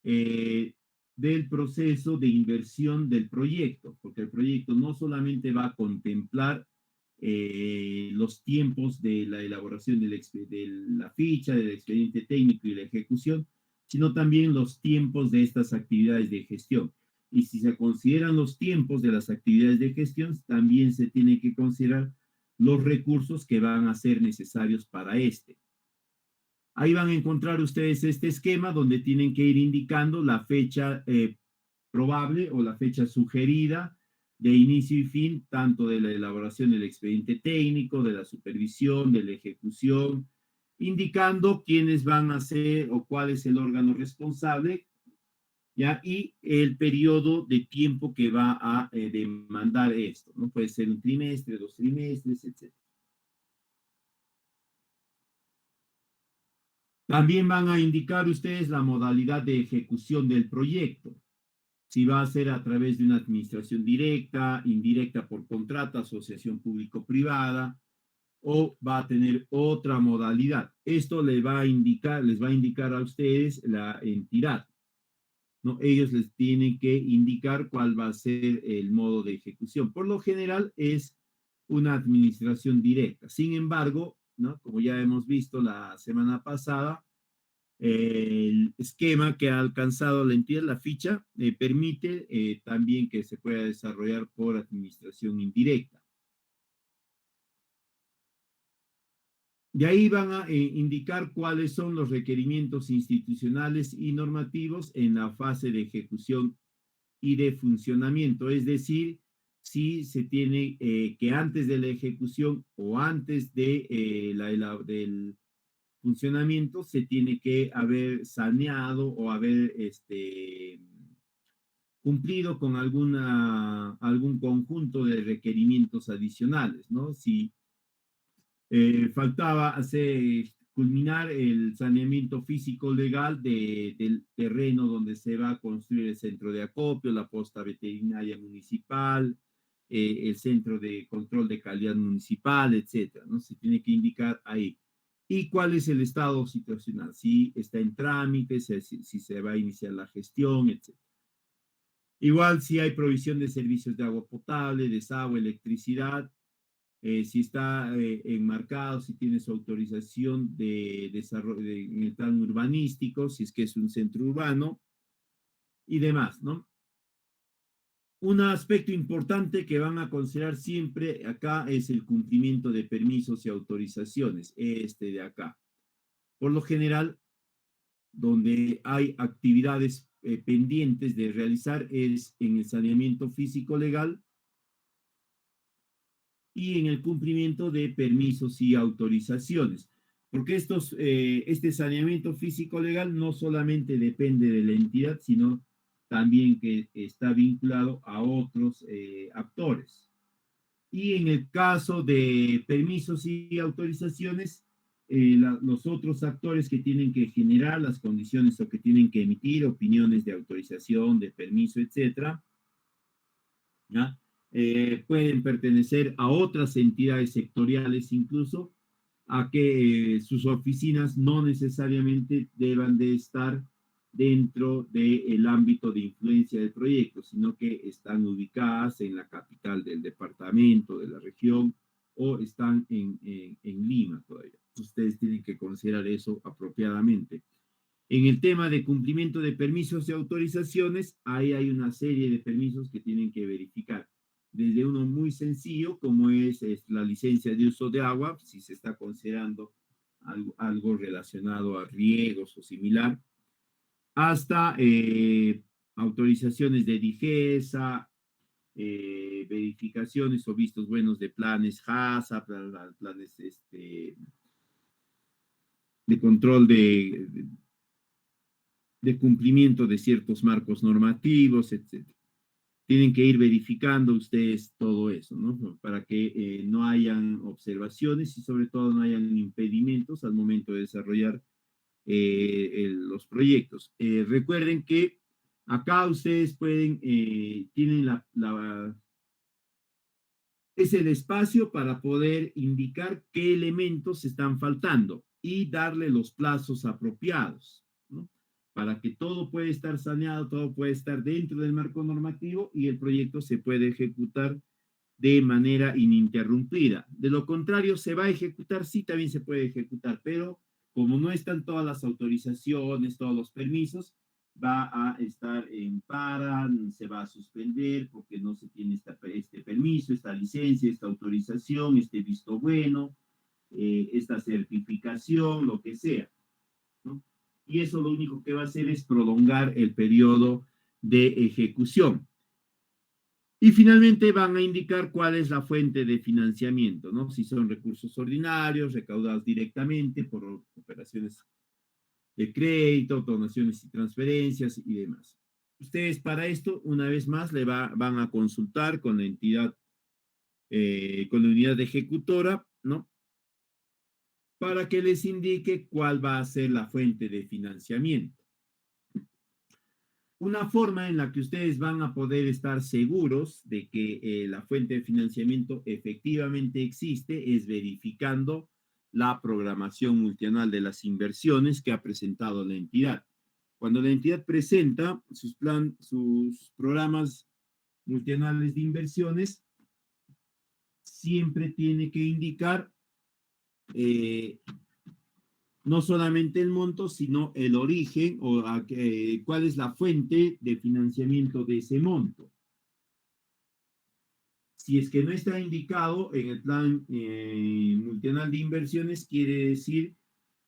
eh, del proceso de inversión del proyecto, porque el proyecto no solamente va a contemplar los tiempos de la elaboración de la ficha, del expediente técnico y la ejecución, sino también los tiempos de estas actividades de gestión. Y si se consideran los tiempos de las actividades de gestión, también se tiene que considerar los recursos que van a ser necesarios para este. Ahí van a encontrar ustedes este esquema donde tienen que ir indicando la fecha probable o la fecha sugerida de inicio y fin, tanto de la elaboración del expediente técnico, de la supervisión, de la ejecución, indicando quiénes van a ser o cuál es el órgano responsable, ¿ya? Y el periodo de tiempo que va a demandar esto, ¿no? Puede ser un trimestre, 2 trimestres, etc. También van a indicar ustedes la modalidad de ejecución del proyecto. Si va a ser a través de una administración directa, indirecta por contrato, asociación público-privada, o va a tener otra modalidad. Esto les va a indicar a ustedes la entidad, ¿no? Ellos les tienen que indicar cuál va a ser el modo de ejecución. Por lo general es una administración directa. Sin embargo, ¿no? Como ya hemos visto la semana pasada, el esquema que ha alcanzado la entidad, la ficha, permite también que se pueda desarrollar por administración indirecta. De ahí van a indicar cuáles son los requerimientos institucionales y normativos en la fase de ejecución y de funcionamiento, es decir, si se tiene que antes de la ejecución o antes de, del funcionamiento se tiene que haber saneado o haber cumplido con algún conjunto de requerimientos adicionales, ¿no? Si faltaba hacer, culminar el saneamiento físico legal del terreno donde se va a construir el centro de acopio, la posta veterinaria municipal, el centro de control de calidad municipal, etcétera, ¿no? Se tiene que indicar ahí. ¿Y cuál es el estado situacional? Si está en trámite, si se va a iniciar la gestión, etcétera. Igual si hay provisión de servicios de agua potable, desagüe, electricidad, si está enmarcado, si tiene su autorización de desarrollo en el plan urbanístico, si es que es un centro urbano y demás, ¿no? Un aspecto importante que van a considerar siempre acá es el cumplimiento de permisos y autorizaciones, este de acá. Por lo general, donde hay actividades pendientes de realizar es en el saneamiento físico legal y en el cumplimiento de permisos y autorizaciones. Porque este saneamiento físico legal no solamente depende de la entidad, sino también que está vinculado a otros actores. Y en el caso de permisos y autorizaciones, los otros actores que tienen que generar las condiciones o que tienen que emitir opiniones de autorización, de permiso, etcétera, ¿ya? Pueden pertenecer a otras entidades sectoriales incluso, a que sus oficinas no necesariamente deban de estar dentro del ámbito de influencia del proyecto, sino que están ubicadas en la capital del departamento, de la región, o están en Lima todavía. Ustedes tienen que considerar eso apropiadamente. En el tema de cumplimiento de permisos y autorizaciones, ahí hay una serie de permisos que tienen que verificar. Desde uno muy sencillo, como es la licencia de uso de agua, si se está considerando algo relacionado a riegos o similar, hasta autorizaciones de DIGESA, verificaciones o vistos buenos de planes HASA, planes de control de cumplimiento de ciertos marcos normativos, etc. Tienen que ir verificando ustedes todo eso, ¿no? Para que no hayan observaciones y sobre todo no hayan impedimentos al momento de desarrollar los proyectos. Recuerden que acá ustedes pueden, tienen es el espacio para poder indicar qué elementos están faltando y darle los plazos apropiados, ¿no? Para que todo pueda estar saneado, todo puede estar dentro del marco normativo y el proyecto se puede ejecutar de manera ininterrumpida. De lo contrario, se va a ejecutar, sí, también se puede ejecutar, pero como no están todas las autorizaciones, todos los permisos, va a estar en para, se va a suspender porque no se tiene este permiso, esta licencia, esta autorización, este visto bueno, esta certificación, lo que sea, ¿no? Y eso lo único que va a hacer es prolongar el periodo de ejecución. Y finalmente van a indicar cuál es la fuente de financiamiento, ¿no? Si son recursos ordinarios, recaudados directamente por operaciones de crédito, donaciones y transferencias y demás. Ustedes para esto, una vez más, van a consultar con la entidad, con la unidad ejecutora, ¿no? Para que les indique cuál va a ser la fuente de financiamiento. Una forma en la que ustedes van a poder estar seguros de que la fuente de financiamiento efectivamente existe es verificando la programación multianual de las inversiones que ha presentado la entidad. Cuando la entidad presenta sus programas multianuales de inversiones, siempre tiene que indicar no solamente el monto, sino el origen o cuál es la fuente de financiamiento de ese monto. Si es que no está indicado en el plan multianual de inversiones, quiere decir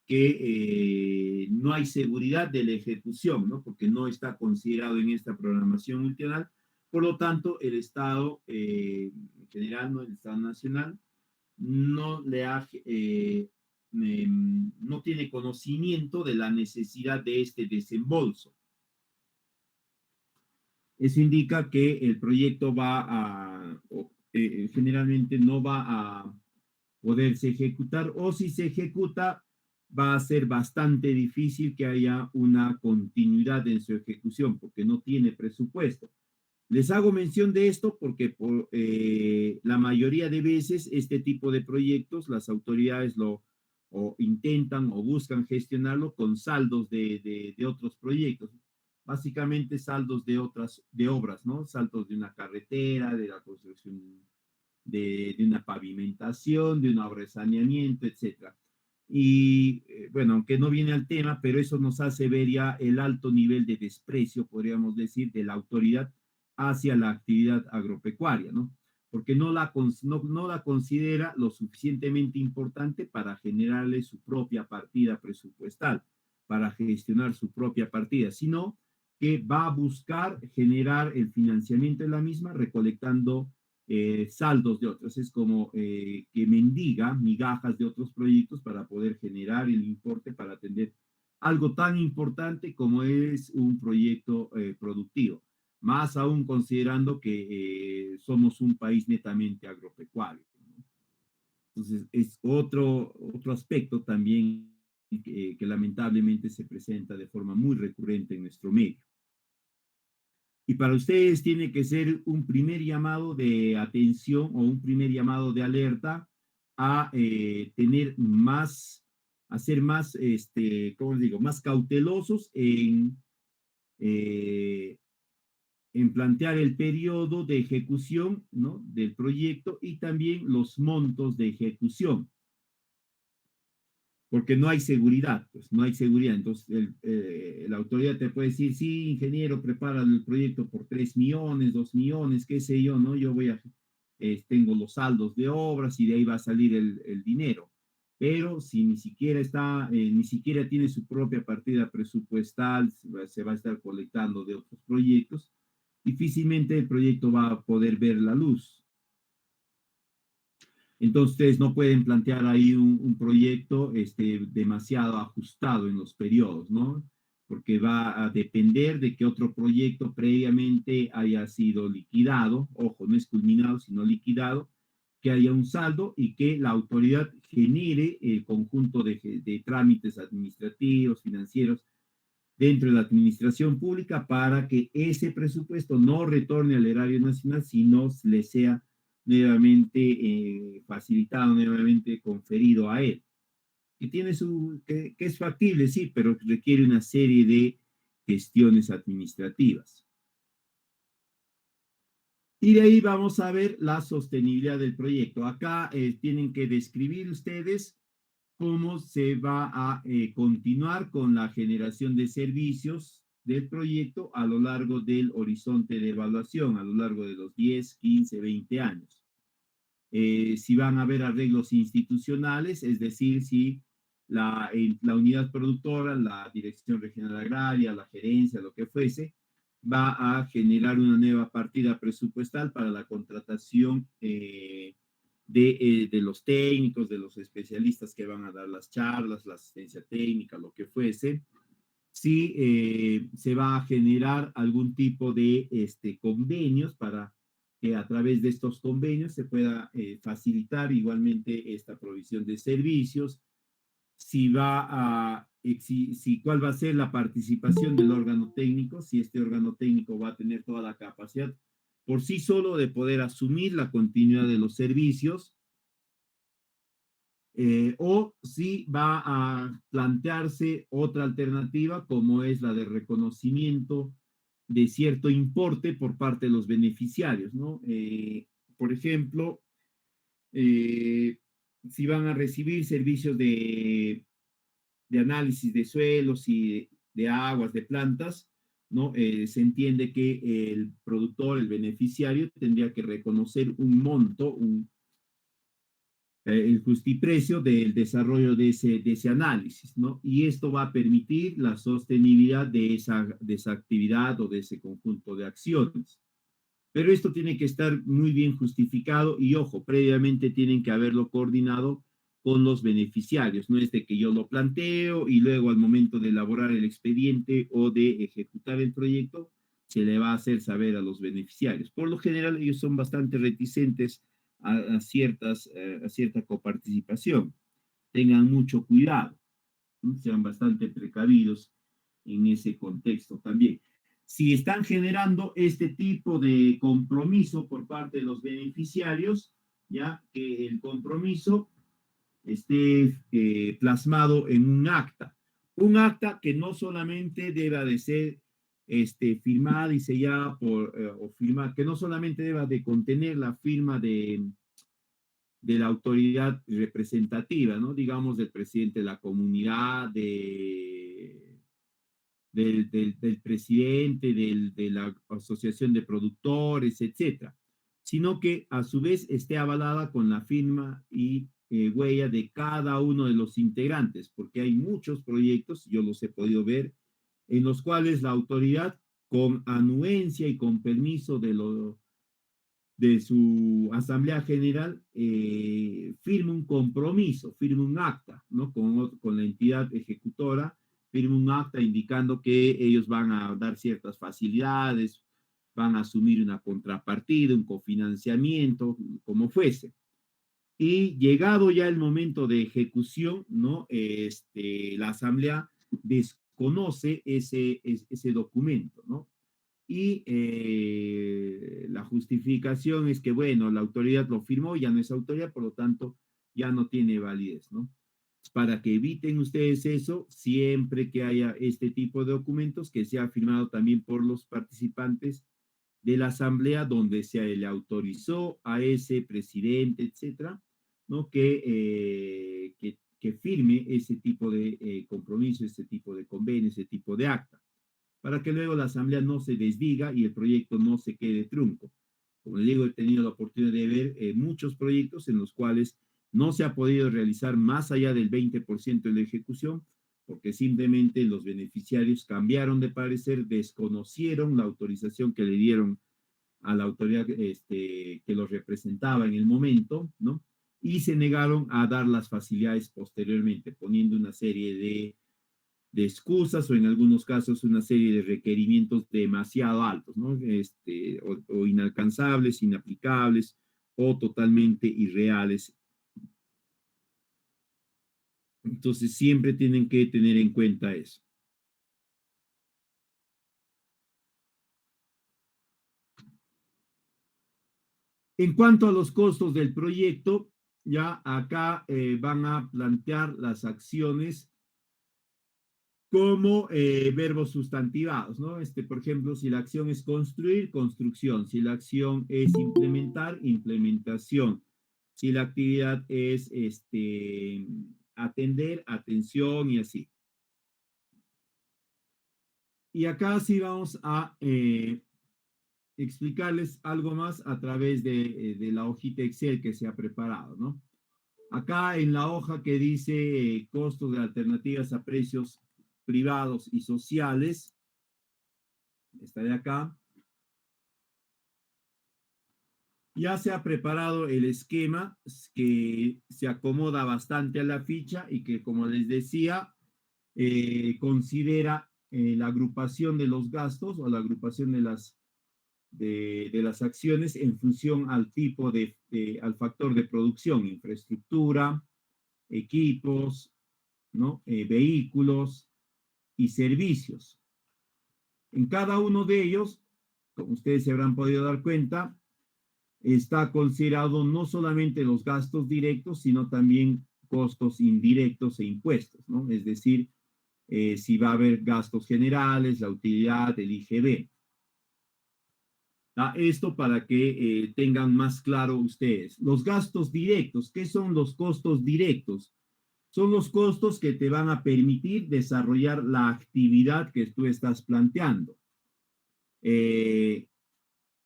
que no hay seguridad de la ejecución, ¿no? Porque no está considerado en esta programación multianual. Por lo tanto, el Estado en general, ¿no? El Estado Nacional, no le ha no tiene conocimiento de la necesidad de este desembolso. Eso indica que el proyecto generalmente no va a poderse ejecutar, o si se ejecuta, va a ser bastante difícil que haya una continuidad en su ejecución, porque no tiene presupuesto. Les hago mención de esto porque la mayoría de veces este tipo de proyectos, las autoridades o intentan o buscan gestionarlo con saldos de otros proyectos. Básicamente saldos de obras, ¿no? Saldos de una carretera, de la construcción de una pavimentación, de una obra de saneamiento, etcétera. Y bueno, aunque no viene al tema, pero eso nos hace ver ya el alto nivel de desprecio, podríamos decir, de la autoridad hacia la actividad agropecuaria, ¿no? Porque no la considera lo suficientemente importante para generarle su propia partida presupuestal, para gestionar su propia partida, sino que va a buscar generar el financiamiento de la misma recolectando saldos de otros. Es como que mendiga migajas de otros proyectos para poder generar el importe para atender algo tan importante como es un proyecto productivo, más aún considerando que somos un país netamente agropecuario, ¿no? Entonces, es otro aspecto también que lamentablemente se presenta de forma muy recurrente en nuestro medio. Y para ustedes tiene que ser un primer llamado de atención o un primer llamado de alerta a tener más, a ser más, ¿cómo les digo? Más cautelosos eh, en plantear el periodo de ejecución, ¿no?, del proyecto y también los montos de ejecución, porque no hay seguridad, pues no hay seguridad. Entonces, la autoridad te puede decir, sí, ingeniero, prepara el proyecto por 3 millones, 2 millones, qué sé yo, ¿no? Yo voy a, tengo los saldos de obras y de ahí va a salir el dinero. Pero si ni siquiera está, ni siquiera tiene su propia partida presupuestal, se va a estar colectando de otros proyectos, difícilmente el proyecto va a poder ver la luz. Entonces, no pueden plantear ahí un proyecto demasiado ajustado en los periodos, ¿no? Porque va a depender de que otro proyecto previamente haya sido liquidado, ojo, no es culminado, sino liquidado, que haya un saldo y que la autoridad genere el conjunto de trámites administrativos, financieros, dentro de la administración pública para que ese presupuesto no retorne al erario nacional, sino le sea nuevamente facilitado, nuevamente conferido a él. Que tiene que es factible, sí, pero requiere una serie de gestiones administrativas. Y de ahí vamos a ver la sostenibilidad del proyecto. Acá tienen que describir ustedes cómo se va a continuar con la generación de servicios del proyecto a lo largo del horizonte de evaluación, a lo largo de los 10, 15, 20 años. Si van a haber arreglos institucionales, es decir, si la unidad productora, la Dirección Regional Agraria, la gerencia, lo que fuese, va a generar una nueva partida presupuestal para la contratación de los técnicos, de los especialistas que van a dar las charlas, la asistencia técnica, lo que fuese. Si se va a generar algún tipo de convenios para que a través de estos convenios se pueda facilitar igualmente esta provisión de servicios, si va a, si cuál va a ser la participación del órgano técnico, si este órgano técnico va a tener toda la capacidad por sí solo de poder asumir la continuidad de los servicios, o si va a plantearse otra alternativa como es la de reconocimiento de cierto importe por parte de los beneficiarios, ¿no? Por ejemplo, eh, si van a recibir servicios de análisis de suelos y de aguas, de plantas, ¿no? Se entiende que el productor, el beneficiario, tendría que reconocer un monto, el justiprecio del desarrollo de ese análisis, ¿no? Y esto va a permitir la sostenibilidad de esa actividad o de ese conjunto de acciones. Pero esto tiene que estar muy bien justificado y, ojo, previamente tienen que haberlo coordinado con los beneficiarios. No es de que yo lo planteo y luego al momento de elaborar el expediente o de ejecutar el proyecto, se le va a hacer saber a los beneficiarios. Por lo general, ellos son bastante reticentes a cierta coparticipación. Tengan mucho cuidado, ¿no? Sean bastante precavidos en ese contexto también. Si están generando este tipo de compromiso por parte de los beneficiarios, ya que el compromiso esté plasmado en un acta que no solamente deba de ser firmada y sellada o firmada, que no solamente deba de contener la firma de la autoridad representativa, ¿no? Digamos, del presidente de la comunidad, del presidente, de la asociación de productores, etcétera, sino que a su vez esté avalada con la firma y huella de cada uno de los integrantes, porque hay muchos proyectos, yo los he podido ver, en los cuales la autoridad, con anuencia y con permiso de su Asamblea General, firme un compromiso, firme un acta, ¿no? Con la entidad ejecutora, firme un acta indicando que ellos van a dar ciertas facilidades, van a asumir una contrapartida, un cofinanciamiento, como fuese. Y llegado ya el momento de ejecución, ¿no? La Asamblea desconoce ese documento, ¿no? Y la justificación es que, bueno, la autoridad lo firmó, ya no es autoridad, por lo tanto, ya no tiene validez, ¿no? Para que eviten ustedes eso, siempre que haya este tipo de documentos, que sea firmado también por los participantes, de la asamblea donde se le autorizó a ese presidente, etcétera, ¿no? Que firme ese tipo de compromiso, ese tipo de convenio, ese tipo de acta, para que luego la asamblea no se desdiga y el proyecto no se quede trunco. Como le digo, he tenido la oportunidad de ver muchos proyectos en los cuales no se ha podido realizar más allá del 20% de la ejecución, porque simplemente los beneficiarios cambiaron de parecer, desconocieron la autorización que le dieron a la autoridad que los representaba en el momento, ¿no? Y se negaron a dar las facilidades posteriormente, poniendo una serie de excusas o en algunos casos una serie de requerimientos demasiado altos, ¿no? O inalcanzables, inaplicables o totalmente irreales. Entonces siempre tienen que tener en cuenta eso. En cuanto a los costos del proyecto, ya acá van a plantear las acciones como verbos sustantivados, ¿no? Por ejemplo, si la acción es construir, construcción. Si la acción es implementar, implementación. Si la actividad es atender, atención y así. Y acá sí vamos a explicarles algo más a través de la hojita Excel que se ha preparado, ¿no? Acá en la hoja que dice costos de alternativas a precios privados y sociales, está de acá, ya se ha preparado el esquema que se acomoda bastante a la ficha y que, como les decía, considera la agrupación de los gastos o la agrupación de las acciones en función al tipo al factor de producción, infraestructura, equipos, ¿no? Vehículos y servicios. En cada uno de ellos, como ustedes se habrán podido dar cuenta, está considerado no solamente los gastos directos, sino también costos indirectos e impuestos, ¿no? Es decir, si va a haber gastos generales, la utilidad, el IGB. Esto para que tengan más claro ustedes. Los gastos directos, ¿qué son los costos directos? Son los costos que te van a permitir desarrollar la actividad que tú estás planteando. Eh,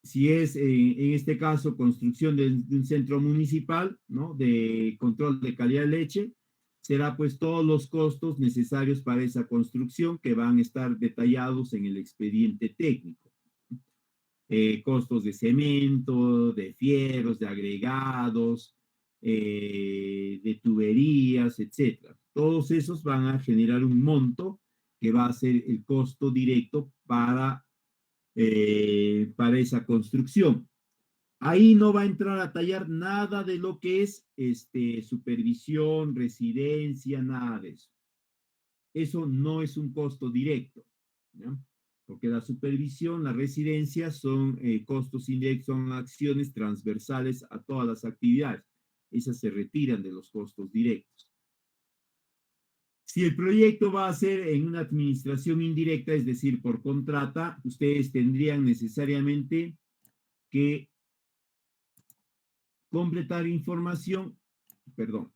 si es en este caso construcción de un centro municipal, ¿no? De control de calidad de leche, será pues todos los costos necesarios para esa construcción que van a estar detallados en el expediente técnico. Costos de cemento, de fierros, de agregados, de tuberías, etcétera. Todos esos van a generar un monto que va a ser el costo directo para esa construcción. Ahí no va a entrar a tallar nada de lo que es supervisión, residencia, nada de eso. Eso no es un costo directo, ¿ya? Porque la supervisión, la residencia son costos indirectos, son acciones transversales a todas las actividades. Esas se retiran de los costos directos. Si el proyecto va a ser en una administración indirecta, es decir, por contrata, ustedes tendrían necesariamente que completar información, perdón,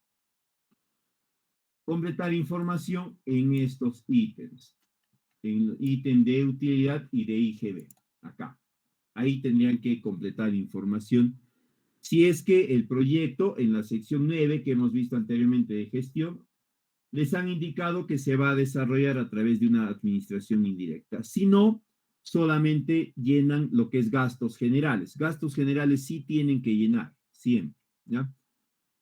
completar información en estos ítems, en el ítem de utilidad y de IGB, acá. Ahí tendrían que completar información. Si es que el proyecto, en la sección 9 que hemos visto anteriormente de gestión, les han indicado que se va a desarrollar a través de una administración indirecta. Si no, solamente llenan lo que es gastos generales. Gastos generales sí tienen que llenar, siempre, ¿ya?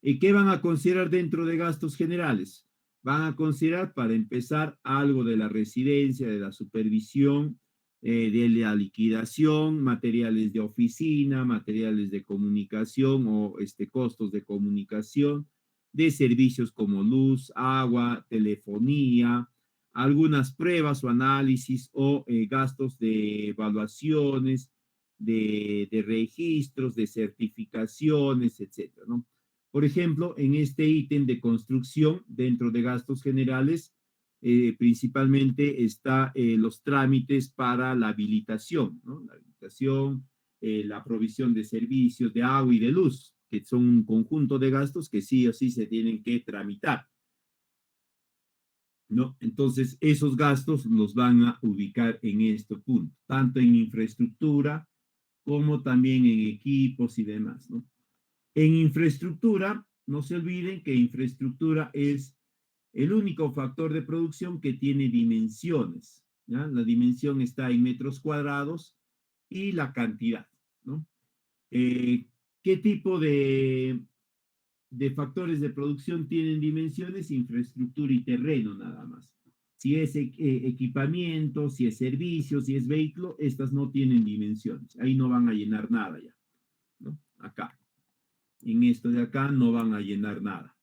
¿Y qué van a considerar dentro de gastos generales? Van a considerar, para empezar, algo de la residencia, de la supervisión, de la liquidación, materiales de oficina, materiales de comunicación o costos de comunicación, de servicios como luz, agua, telefonía, algunas pruebas o análisis o gastos de evaluaciones, de registros, de certificaciones, etcétera, ¿no? Por ejemplo, en este ítem de construcción, dentro de gastos generales, principalmente está los trámites para la habilitación, ¿no? La capacitación, la provisión de servicios de agua y de luz, que son un conjunto de gastos que sí o sí se tienen que tramitar, ¿no? Entonces, esos gastos los van a ubicar en este punto, tanto en infraestructura como también en equipos y demás, ¿no? En infraestructura, no se olviden que infraestructura es el único factor de producción que tiene dimensiones, ¿ya? La dimensión está en metros cuadrados y la cantidad, ¿no? ¿Qué tipo de factores de producción tienen dimensiones? Infraestructura y terreno nada más. Si es equipamiento, si es servicio, si es vehículo, estas no tienen dimensiones. Ahí no van a llenar nada ya, ¿no? Acá. En esto de acá no van a llenar nada.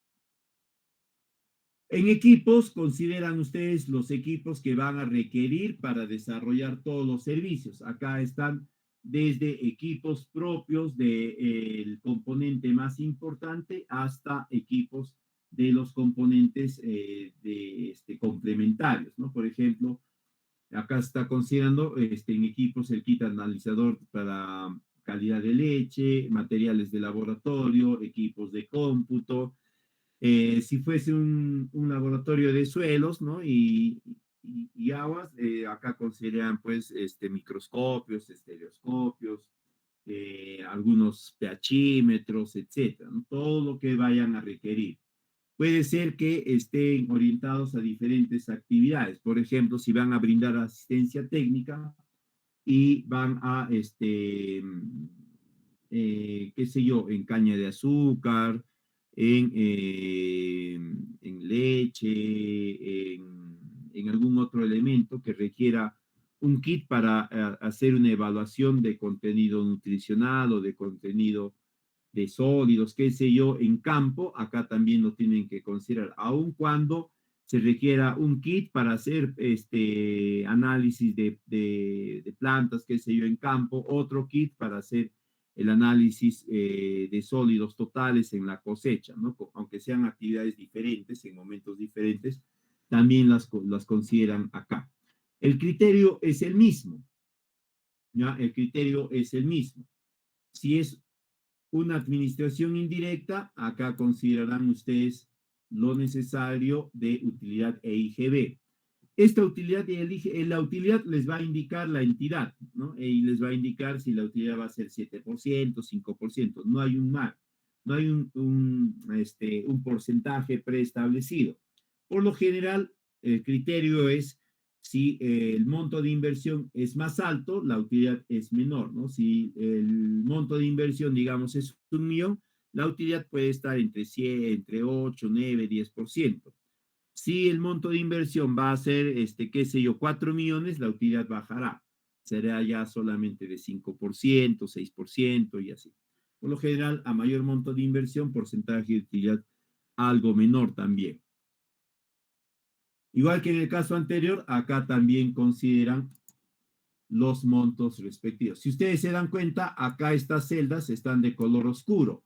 En equipos, consideran ustedes los equipos que van a requerir para desarrollar todos los servicios. Acá están desde equipos propios del componente más importante hasta equipos de los componentes complementarios, ¿no? Por ejemplo, acá está considerando en equipos el kit analizador para calidad de leche, materiales de laboratorio, equipos de cómputo, si fuese un laboratorio de suelos, ¿no? Y aguas, acá consideran pues microscopios, estereoscopios, algunos pHímetros, etcétera, ¿no? Todo lo que vayan a requerir. Puede ser que estén orientados a diferentes actividades. Por ejemplo, si van a brindar asistencia técnica y van a, qué sé yo, en caña de azúcar, en leche, en algún otro elemento que requiera un kit para hacer una evaluación de contenido nutricional o de contenido de sólidos, qué sé yo, en campo, acá también lo tienen que considerar, aun cuando se requiera un kit para hacer análisis de plantas, qué sé yo, en campo, otro kit para hacer el análisis de sólidos totales en la cosecha, ¿no? Aunque sean actividades diferentes, en momentos diferentes, también las consideran acá. El criterio es el mismo, ¿ya? El criterio es el mismo. Si es una administración indirecta, acá considerarán ustedes lo necesario de utilidad EIGB. Esta utilidad, la utilidad les va a indicar la entidad, ¿no? Y les va a indicar si la utilidad va a ser 7%, 5%. No hay un mar, no hay un porcentaje preestablecido. Por lo general, el criterio es si el monto de inversión es más alto, la utilidad es menor, ¿no? Si el monto de inversión, digamos, es 1.000.000, la utilidad puede estar entre 100, entre 8, 9, 10%. Si el monto de inversión va a ser, qué sé yo, 4 millones, la utilidad bajará. Será ya solamente de 5%, 6% y así. Por lo general, a mayor monto de inversión, porcentaje de utilidad algo menor también. Igual que en el caso anterior, acá también consideran los montos respectivos. Si ustedes se dan cuenta, acá estas celdas están de color oscuro,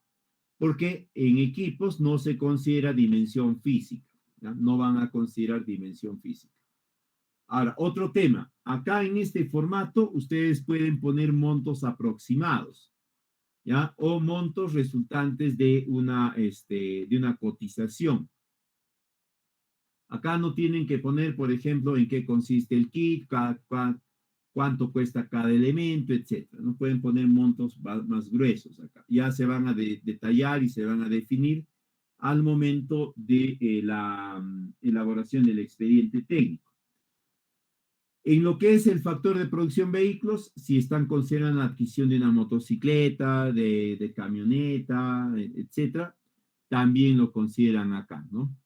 porque en equipos no se considera dimensión física, ¿ya? No van a considerar dimensión física. Ahora, otro tema. Acá en este formato, ustedes pueden poner montos aproximados, ¿ya? O montos resultantes de una cotización. Acá no tienen que poner, por ejemplo, en qué consiste el kit, cuánto cuesta cada elemento, etcétera. No pueden poner montos más gruesos acá. Ya se van a detallar y se van a definir al momento de la elaboración del expediente técnico. En lo que es el factor de producción vehículos, si están considerando la adquisición de una motocicleta, de camioneta, etcétera, también lo consideran acá, ¿no?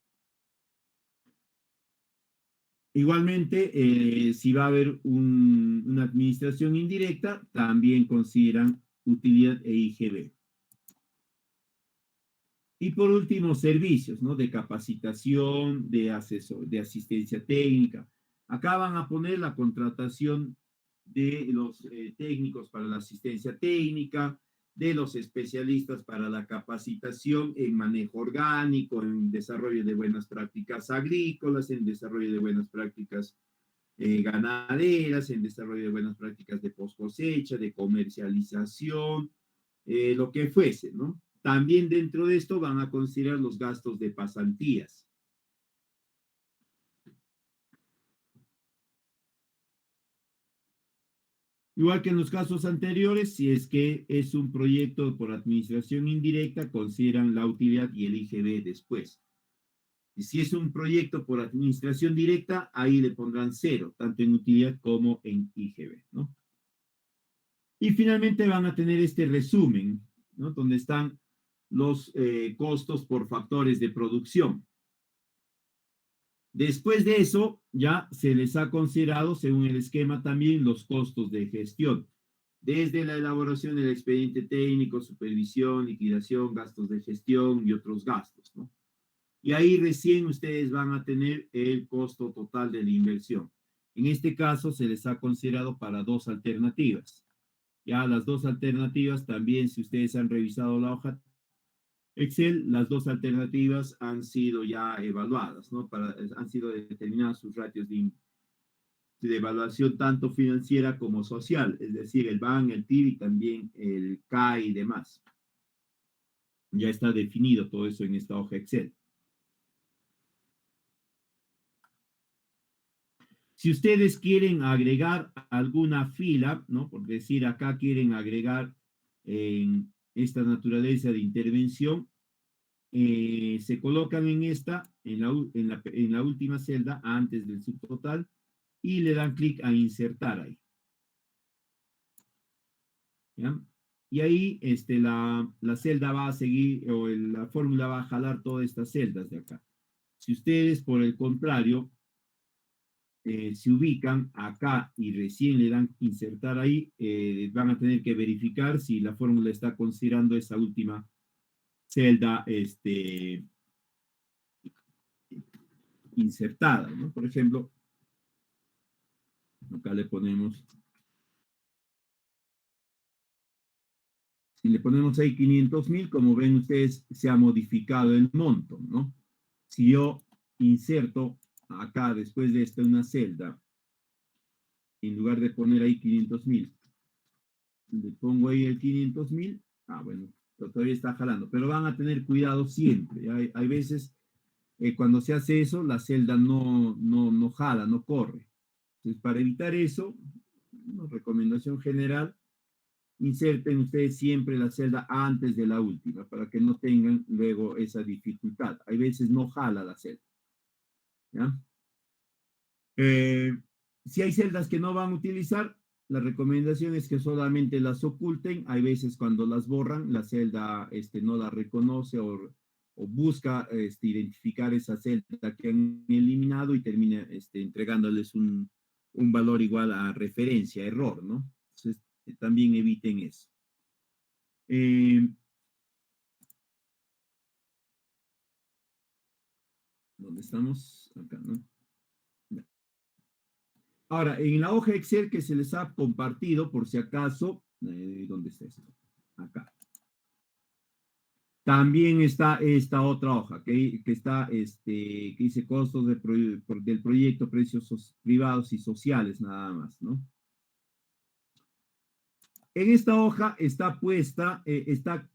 Igualmente, si va a haber una administración indirecta, también consideran utilidad EIGB. Y por último, servicios, ¿no? De capacitación, de asistencia técnica. Acá van a poner la contratación de los técnicos para la asistencia técnica, de los especialistas para la capacitación en manejo orgánico, en desarrollo de buenas prácticas agrícolas, en desarrollo de buenas prácticas ganaderas, en desarrollo de buenas prácticas de post cosecha, de comercialización, lo que fuese, ¿no? También dentro de esto van a considerar los gastos de pasantías. Igual que en los casos anteriores, si es que es un proyecto por administración indirecta, consideran la utilidad y el IGB después. Y si es un proyecto por administración directa, ahí le pondrán 0, tanto en utilidad como en IGB, ¿no? Y finalmente van a tener este resumen, ¿no? Donde están los costos por factores de producción. Después de eso, ya se les ha considerado, según el esquema, también los costos de gestión, desde la elaboración del expediente técnico, supervisión, liquidación, gastos de gestión y otros gastos, ¿no? Y ahí recién ustedes van a tener el costo total de la inversión. En este caso, se les ha considerado para dos alternativas. Ya las dos alternativas también, si ustedes han revisado la hoja Excel, las dos alternativas han sido ya evaluadas, ¿no? Han sido determinadas sus ratios de evaluación tanto financiera como social, es decir, el BAN, el TIR y también el CAI y demás. Ya está definido todo eso en esta hoja Excel. Si ustedes quieren agregar alguna fila, ¿no? Por decir, acá quieren agregar en esta naturaleza de intervención, se colocan en esta, en la última celda, antes del subtotal, y le dan clic a insertar ahí. ¿Ya? Y ahí la celda va a seguir, o la fórmula va a jalar todas estas celdas de acá. Si ustedes, por el contrario, se ubican acá y recién le dan insertar ahí, van a tener que verificar si la fórmula está considerando esa última celda insertada, ¿no? Por ejemplo, acá le ponemos, si le ponemos ahí 500.000, como ven ustedes, se ha modificado el monto, ¿no? Si yo inserto acá, después de esta, una celda, en lugar de poner ahí 500.000, le pongo ahí el 500.000, bueno, todavía está jalando, pero van a tener cuidado siempre. Hay veces, cuando se hace eso, la celda no jala, no corre. Entonces, para evitar eso, una recomendación general, inserten ustedes siempre la celda antes de la última, para que no tengan luego esa dificultad. Hay veces no jala la celda. ¿Ya? Eh, si hay celdas que no van a utilizar, la recomendación es que solamente las oculten. Hay veces cuando las borran, la celda no la reconoce o busca identificar esa celda que han eliminado y termina entregándoles un valor igual a referencia, error, ¿no? Entonces, también eviten eso. ¿Dónde estamos? Acá, ¿no? Ahora, en la hoja Excel que se les ha compartido, por si acaso, ¿dónde está esto? Acá. También está esta otra hoja que está, que dice costos del proyecto, precios privados y sociales, nada más, ¿no? En esta hoja está puesta, está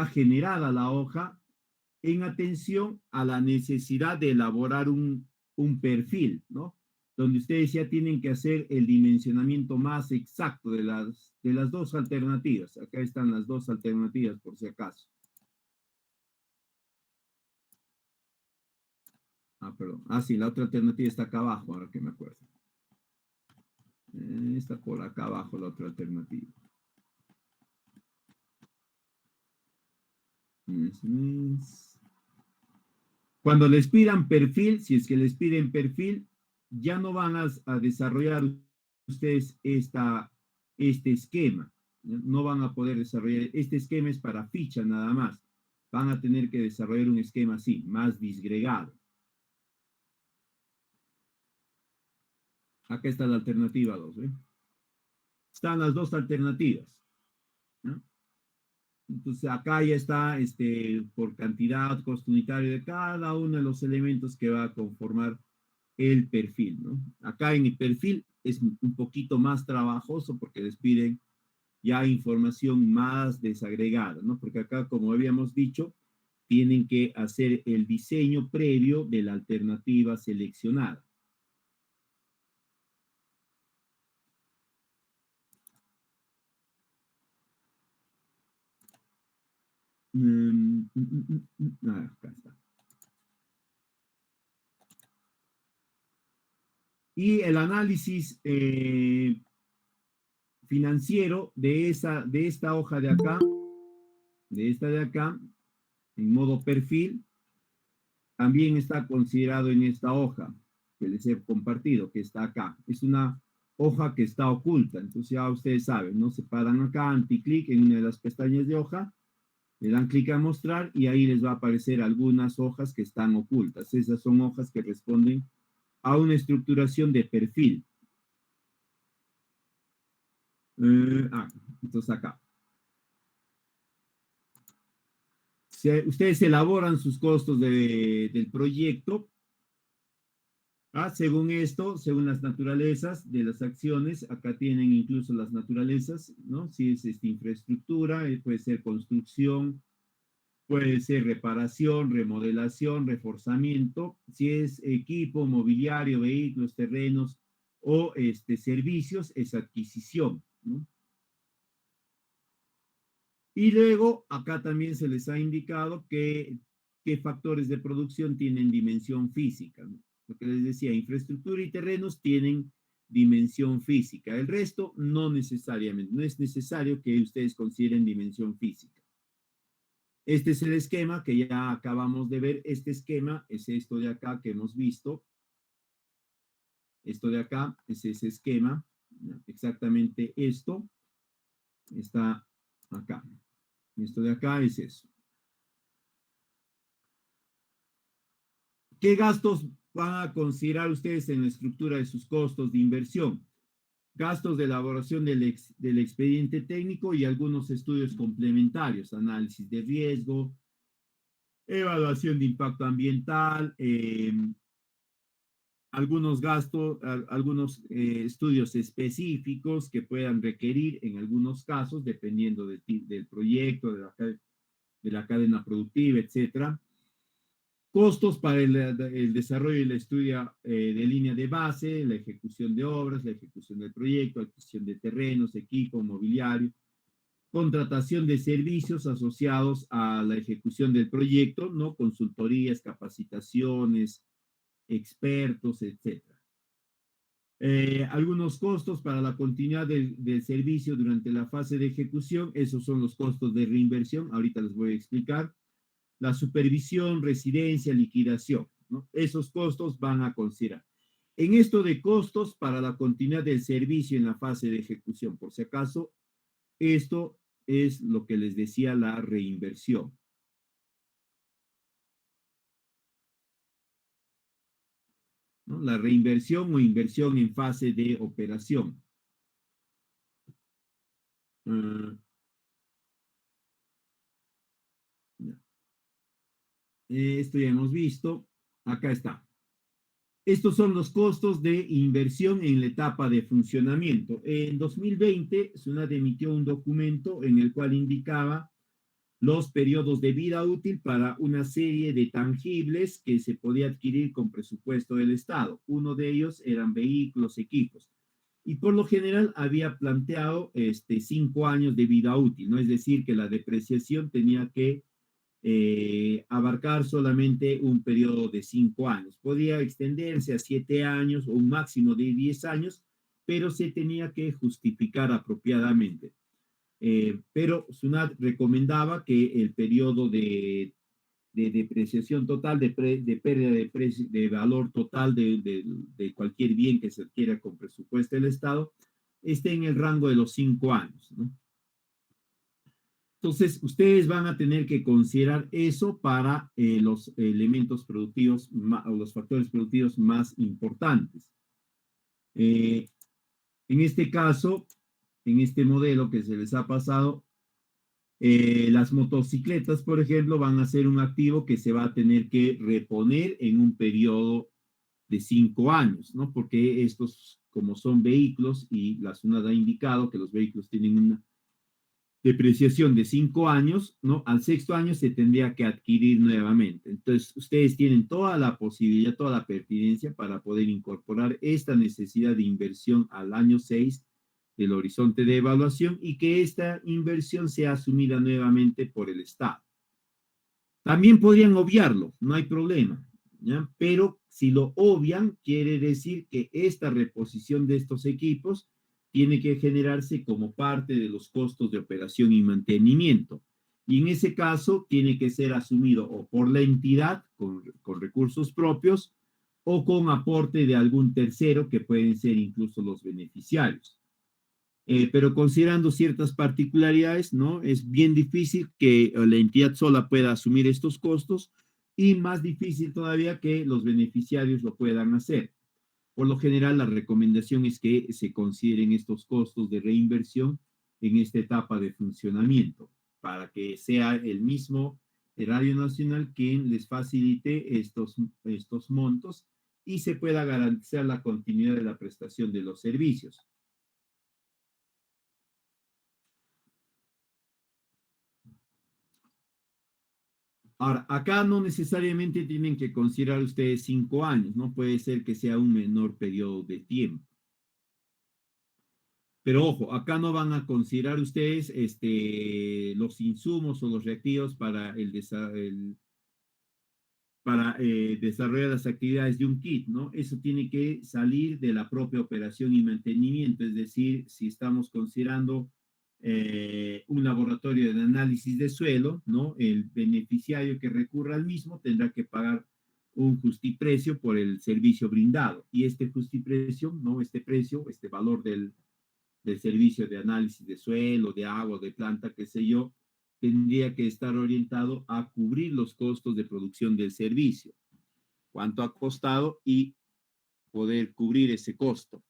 generada la hoja en atención a la necesidad de elaborar un perfil, ¿no? Donde ustedes ya tienen que hacer el dimensionamiento más exacto de las dos alternativas. Acá están las dos alternativas, por si acaso. Perdón. Sí, la otra alternativa está acá abajo, ahora que me acuerdo. Está por acá abajo la otra alternativa. Cuando les pidan perfil, si es que les piden perfil, ya no van a desarrollar ustedes este esquema. No van a poder desarrollar. Este esquema es para ficha nada más. Van a tener que desarrollar un esquema así, más disgregado. Acá está la alternativa 2. Están las dos alternativas, ¿no? Entonces acá ya está por cantidad, costo unitario de cada uno de los elementos que va a conformar el perfil, ¿no? Acá en el perfil es un poquito más trabajoso porque les piden ya información más desagregada, ¿no? Porque acá, como habíamos dicho, tienen que hacer el diseño previo de la alternativa seleccionada. Acá está. Y el análisis financiero de esta hoja de esta de acá, en modo perfil, también está considerado en esta hoja que les he compartido, que está acá. Es una hoja que está oculta, entonces ya ustedes saben, ¿no? Se paran acá, anticlic en una de las pestañas de hoja, le dan clic a mostrar y ahí les va a aparecer algunas hojas que están ocultas. Esas son hojas que responden a una estructuración de perfil. Entonces acá. Ustedes elaboran sus costos del proyecto. Según esto, según las naturalezas de las acciones, acá tienen incluso las naturalezas, ¿no? Si es infraestructura, puede ser construcción, puede ser reparación, remodelación, reforzamiento. Si es equipo, mobiliario, vehículos, terrenos o servicios, es adquisición, ¿no? Y luego, acá también se les ha indicado qué factores de producción tienen dimensión física, ¿no? Lo que les decía, infraestructura y terrenos tienen dimensión física. El resto no necesariamente, no es necesario que ustedes consideren dimensión física. Este es el esquema que ya acabamos de ver. Este esquema es esto de acá que hemos visto. Esto de acá es ese esquema. Exactamente esto está acá. Esto de acá es eso. ¿Qué gastos van a considerar ustedes en la estructura de sus costos de inversión? Gastos de elaboración del expediente técnico y algunos estudios complementarios, análisis de riesgo, evaluación de impacto ambiental, algunos gastos, algunos estudios específicos que puedan requerir en algunos casos, dependiendo del proyecto, de la cadena productiva, etcétera. Costos para el desarrollo y el estudio de línea de base, la ejecución de obras, la ejecución del proyecto, adquisición de terrenos, equipo, mobiliario, contratación de servicios asociados a la ejecución del proyecto, ¿no? Consultorías, capacitaciones, expertos, etcétera. Algunos costos para la continuidad del servicio durante la fase de ejecución, esos son los costos de reinversión, ahorita les voy a explicar. La supervisión, residencia, liquidación, ¿no? Esos costos van a considerar. En esto de costos para la continuidad del servicio en la fase de ejecución, por si acaso, esto es lo que les decía la reinversión, ¿no? La reinversión o inversión en fase de operación. Uh, esto ya hemos visto. Acá está. Estos son los costos de inversión en la etapa de funcionamiento. En 2020, SUNAT emitió un documento en el cual indicaba los periodos de vida útil para una serie de tangibles que se podía adquirir con presupuesto del Estado. Uno de ellos eran vehículos, equipos. Y por lo general había planteado 5 años de vida útil, ¿no? Es decir, que la depreciación tenía que abarcar solamente un periodo de 5 años. Podía extenderse a 7 años o un máximo de 10 años, pero se tenía que justificar apropiadamente. Pero SUNAT recomendaba que el periodo de depreciación total, de pérdida de valor total de cualquier bien que se adquiera con presupuesto del Estado, esté en el rango de los 5 años, ¿no? Entonces, ustedes van a tener que considerar eso para los elementos productivos o los factores productivos más importantes. En este caso, en este modelo que se les ha pasado, las motocicletas, por ejemplo, van a ser un activo que se va a tener que reponer en un periodo de 5 años, ¿no? Porque estos, como son vehículos, y la SUNAT ha indicado que los vehículos tienen una depreciación de 5 años, ¿no? Al sexto año se tendría que adquirir nuevamente. Entonces, ustedes tienen toda la posibilidad, toda la pertinencia para poder incorporar esta necesidad de inversión al año 6 del horizonte de evaluación y que esta inversión sea asumida nuevamente por el Estado. También podrían obviarlo, no hay problema, ¿ya? Pero si lo obvian, quiere decir que esta reposición de estos equipos tiene que generarse como parte de los costos de operación y mantenimiento. Y en ese caso tiene que ser asumido o por la entidad con recursos propios o con aporte de algún tercero que pueden ser incluso los beneficiarios. Pero considerando ciertas particularidades, ¿no? Es bien difícil que la entidad sola pueda asumir estos costos y más difícil todavía que los beneficiarios lo puedan hacer. Por lo general, la recomendación es que se consideren estos costos de reinversión en esta etapa de funcionamiento, para que sea el mismo Radio Nacional quien les facilite estos montos y se pueda garantizar la continuidad de la prestación de los servicios. Ahora, acá no necesariamente tienen que considerar ustedes 5 años, ¿no? Puede ser que sea un menor periodo de tiempo. Pero ojo, acá no van a considerar ustedes los insumos o los reactivos para para desarrollar las actividades de un kit, ¿no? Eso tiene que salir de la propia operación y mantenimiento, es decir, si estamos considerando un laboratorio de análisis de suelo, ¿no? El beneficiario que recurra al mismo tendrá que pagar un justiprecio por el servicio brindado. Y este justiprecio, ¿no? Este precio, este valor del servicio de análisis de suelo, de agua, de planta, qué sé yo, tendría que estar orientado a cubrir los costos de producción del servicio, cuánto ha costado y poder cubrir ese costo.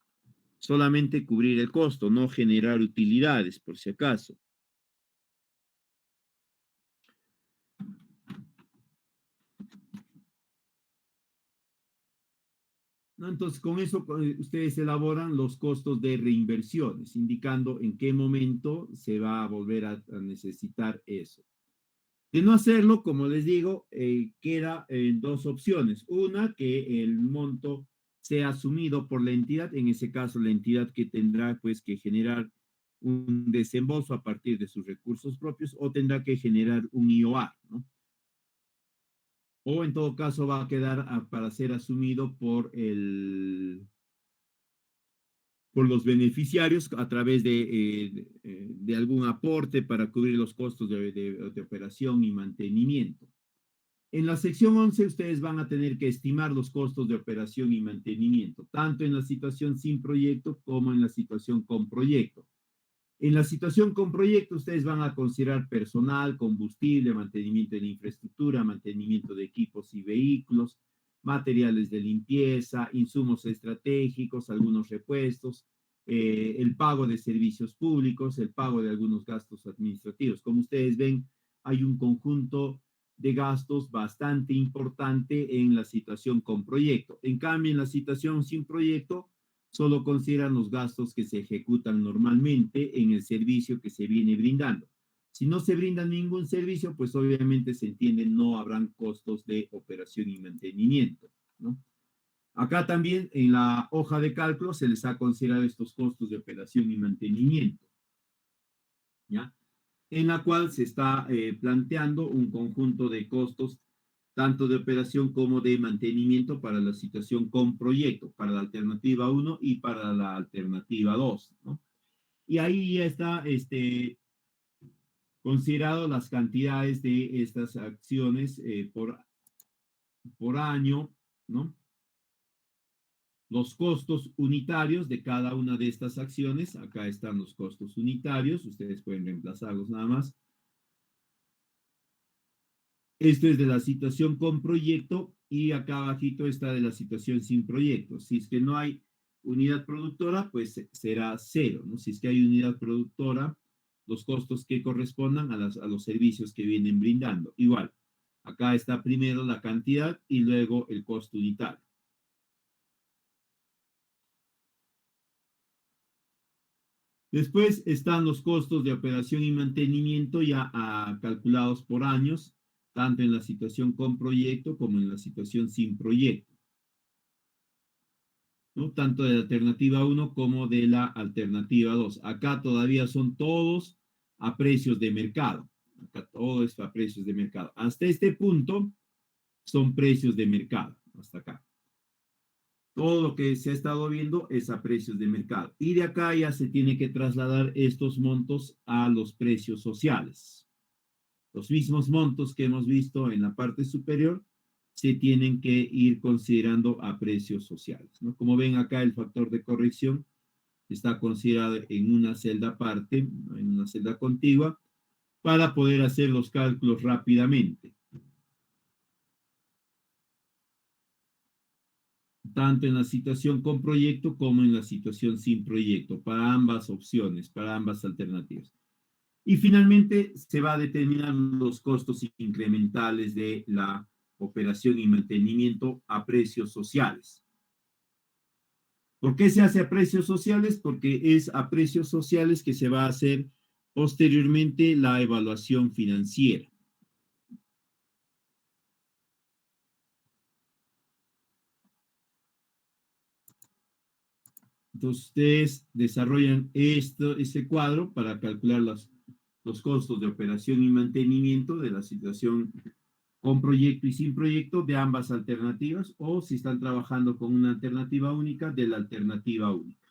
Solamente cubrir el costo, no generar utilidades, por si acaso. ¿No? Entonces, con eso ustedes elaboran los costos de reinversiones, indicando en qué momento se va a volver a necesitar eso. De no hacerlo, como les digo, queda dos opciones. Una, que el monto sea asumido por la entidad, en ese caso la entidad que tendrá pues que generar un desembolso a partir de sus recursos propios o tendrá que generar un IOR, ¿no? O en todo caso va a quedar para ser asumido por los beneficiarios a través de algún aporte para cubrir los costos de operación y mantenimiento. En la sección 11 ustedes van a tener que estimar los costos de operación y mantenimiento, tanto en la situación sin proyecto como en la situación con proyecto. En la situación con proyecto ustedes van a considerar personal, combustible, mantenimiento de la infraestructura, mantenimiento de equipos y vehículos, materiales de limpieza, insumos estratégicos, algunos repuestos, el pago de servicios públicos, el pago de algunos gastos administrativos. Como ustedes ven, hay un conjunto de gastos bastante importante en la situación con proyecto. En cambio, en la situación sin proyecto, solo consideran los gastos que se ejecutan normalmente en el servicio que se viene brindando. Si no se brinda ningún servicio, pues obviamente se entiende no habrán costos de operación y mantenimiento, ¿no? Acá también en la hoja de cálculo se les ha considerado estos costos de operación y mantenimiento, ¿ya? En la cual se está planteando un conjunto de costos tanto de operación como de mantenimiento para la situación con proyecto, para la alternativa 1 y para la alternativa 2, ¿no? Y ahí ya está considerado las cantidades de estas acciones por año, ¿no? Los costos unitarios de cada una de estas acciones, acá están los costos unitarios, ustedes pueden reemplazarlos nada más. Esto es de la situación con proyecto y acá abajito está de la situación sin proyecto. Si es que no hay unidad productora, pues será cero, ¿no? Si es que hay unidad productora, los costos que correspondan a los servicios que vienen brindando. Igual, acá está primero la cantidad y luego el costo unitario. Después están los costos de operación y mantenimiento ya calculados por años, tanto en la situación con proyecto como en la situación sin proyecto, ¿no? Tanto de la alternativa uno como de la alternativa 2. Acá todavía son todos a precios de mercado. Acá todo es a precios de mercado. Hasta este punto son precios de mercado, hasta acá. Todo lo que se ha estado viendo es a precios de mercado. Y de acá ya se tiene que trasladar estos montos a los precios sociales. Los mismos montos que hemos visto en la parte superior se tienen que ir considerando a precios sociales, ¿no? Como ven acá, el factor de corrección está considerado en una celda aparte, en una celda contigua, para poder hacer los cálculos rápidamente, tanto en la situación con proyecto como en la situación sin proyecto, para ambas opciones, para ambas alternativas. Y finalmente se va a determinar los costos incrementales de la operación y mantenimiento a precios sociales. ¿Por qué se hace a precios sociales? Porque es a precios sociales que se va a hacer posteriormente la evaluación financiera. Entonces, ustedes desarrollan este cuadro para calcular los costos de operación y mantenimiento de la situación con proyecto y sin proyecto de ambas alternativas, o si están trabajando con una alternativa única, de la alternativa única.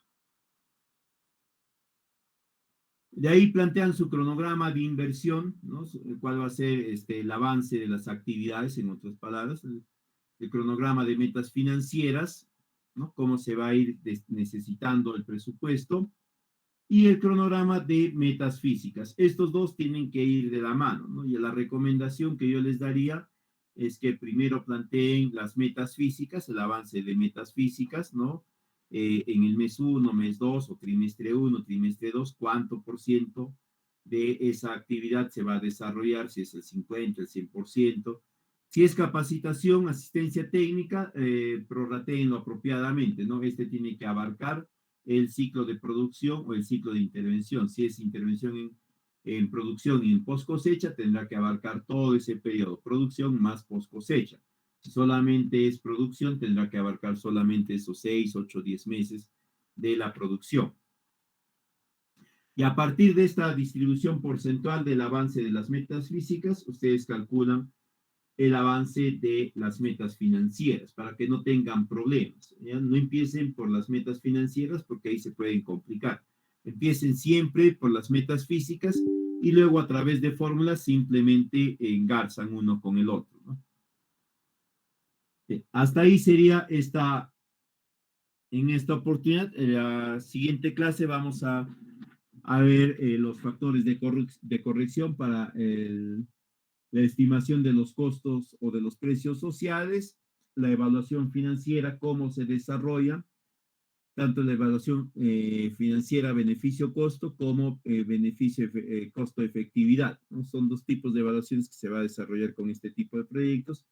De ahí plantean su cronograma de inversión, ¿no? Cuál va a ser el avance de las actividades, en otras palabras, el cronograma de metas financieras, ¿no? Cómo se va a ir necesitando el presupuesto, y el cronograma de metas físicas. Estos dos tienen que ir de la mano, ¿no? Y la recomendación que yo les daría es que primero planteen las metas físicas, el avance de metas físicas, ¿no? En el mes 1, mes 2 o trimestre 1, trimestre 2, cuánto por ciento de esa actividad se va a desarrollar, si es el 50, el 100%. Si es capacitación, asistencia técnica, prorrateenlo apropiadamente, ¿no? Este tiene que abarcar el ciclo de producción o el ciclo de intervención. Si es intervención en producción y en post cosecha, tendrá que abarcar todo ese periodo, producción más post cosecha. Si solamente es producción, tendrá que abarcar solamente esos 6, 8, 10 meses de la producción. Y a partir de esta distribución porcentual del avance de las metas físicas, ustedes calculan el avance de las metas financieras para que no tengan problemas. ¿Ya? No empiecen por las metas financieras porque ahí se pueden complicar. Empiecen siempre por las metas físicas y luego a través de fórmulas simplemente engarzan uno con el otro, ¿no? Hasta ahí sería en esta oportunidad. En la siguiente clase vamos a ver los factores de corrección para la estimación de los costos o de los precios sociales, la evaluación financiera, cómo se desarrolla, tanto la evaluación financiera beneficio-costo como costo-efectividad, ¿no? Son dos tipos de evaluaciones que se va a desarrollar con este tipo de proyectos.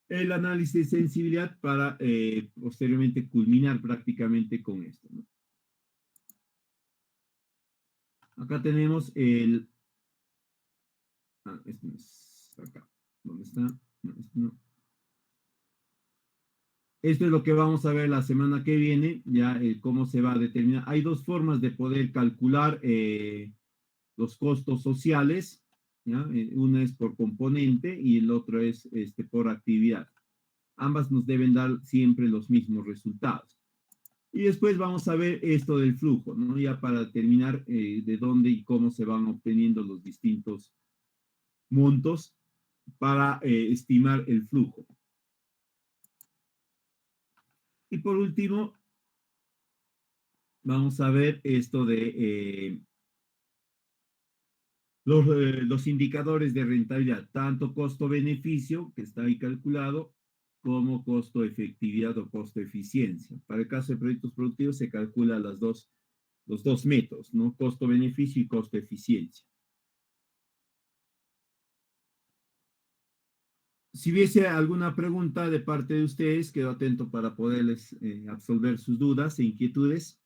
El análisis de sensibilidad para posteriormente culminar prácticamente con esto, ¿no? Acá tenemos este no es acá. ¿Dónde está? No, este no. Esto es lo que vamos a ver la semana que viene, ya cómo se va a determinar. Hay dos formas de poder calcular los costos sociales, ¿ya? Una es por componente y el otro es por actividad. Ambas nos deben dar siempre los mismos resultados. Y después vamos a ver esto del flujo, ¿no? Ya para terminar de dónde y cómo se van obteniendo los distintos montos para estimar el flujo. Y por último, vamos a ver esto de los indicadores de rentabilidad, tanto costo-beneficio, que está ahí calculado, como costo-efectividad o costo-eficiencia. Para el caso de proyectos productivos se calcula los dos métodos, ¿no? Costo-beneficio y costo-eficiencia. Si hubiese alguna pregunta de parte de ustedes, quedo atento para poderles absolver sus dudas e inquietudes.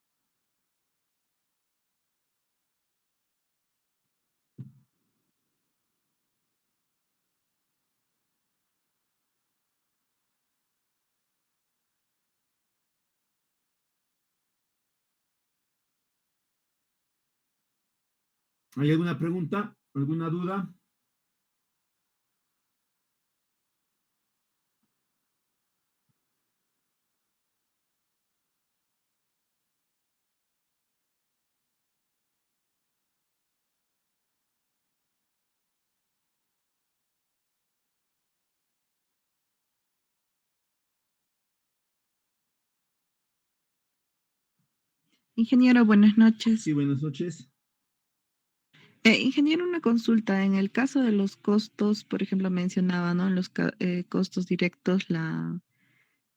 ¿Hay alguna pregunta? ¿Alguna duda? Ingeniero, buenas Sí, noches. buenas noches. Ingeniero, una consulta. En el caso de los costos, por ejemplo, mencionaba, ¿no? En los costos directos,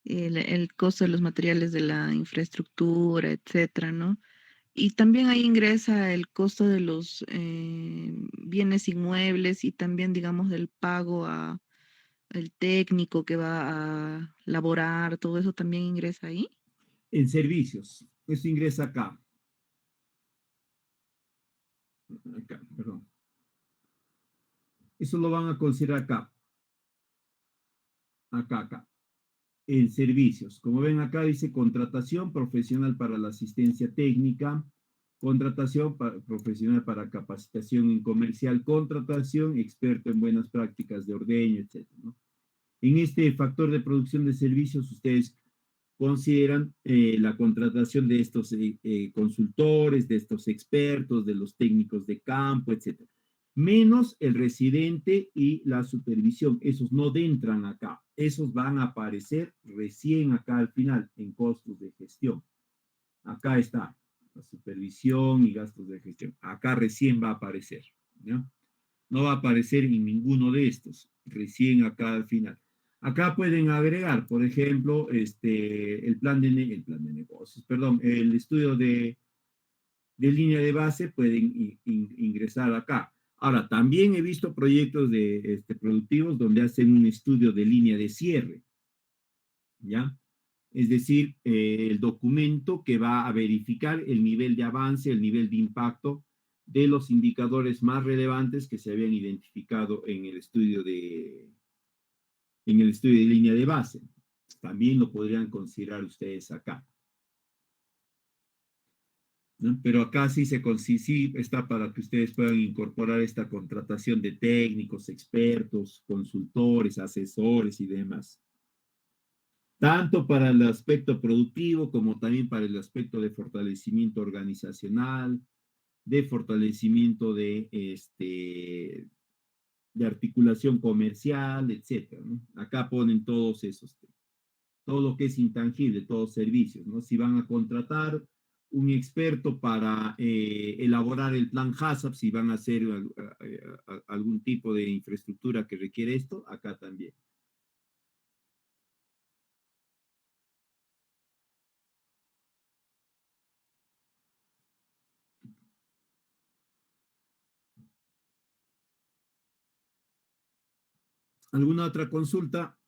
el costo de los materiales de la infraestructura, etcétera, ¿no? Y también ahí ingresa el costo de los bienes inmuebles y también, digamos, del pago a el técnico que va a laborar, todo eso también ingresa ahí. En servicios. Esto ingresa acá. Acá, perdón. Eso lo van a considerar acá. Acá. En servicios. Como ven acá dice contratación profesional para la asistencia técnica, contratación profesional para capacitación en comercial, contratación experto en buenas prácticas de ordeño, etcétera, ¿no? En este factor de producción de servicios, ustedes consideran la contratación de estos consultores, de estos expertos, de los técnicos de campo, etcétera, menos el residente y la supervisión. Esos no entran acá, esos van a aparecer recién acá al final en costos de gestión. Acá está la supervisión y gastos de gestión. Acá recién va a aparecer, ¿ya? No va a aparecer en ninguno de estos, recién acá al final. Acá pueden agregar, por ejemplo, el plan de negocios, perdón, el estudio de línea de base pueden ingresar acá. Ahora, también he visto proyectos de productivos donde hacen un estudio de línea de cierre, ¿ya? Es decir, el documento que va a verificar el nivel de avance, el nivel de impacto de los indicadores más relevantes que se habían identificado en el estudio de línea de base. También lo podrían considerar ustedes acá, ¿no? Pero acá sí está para que ustedes puedan incorporar esta contratación de técnicos, expertos, consultores, asesores y demás, tanto para el aspecto productivo como también para el aspecto de fortalecimiento organizacional, de fortalecimiento de articulación comercial, etcétera, ¿no? Acá ponen todos esos, todo lo que es intangible, todos servicios, ¿no? Si van a contratar un experto para elaborar el plan HACCP, si van a hacer algún tipo de infraestructura que requiere esto, acá también. ¿Alguna otra consulta?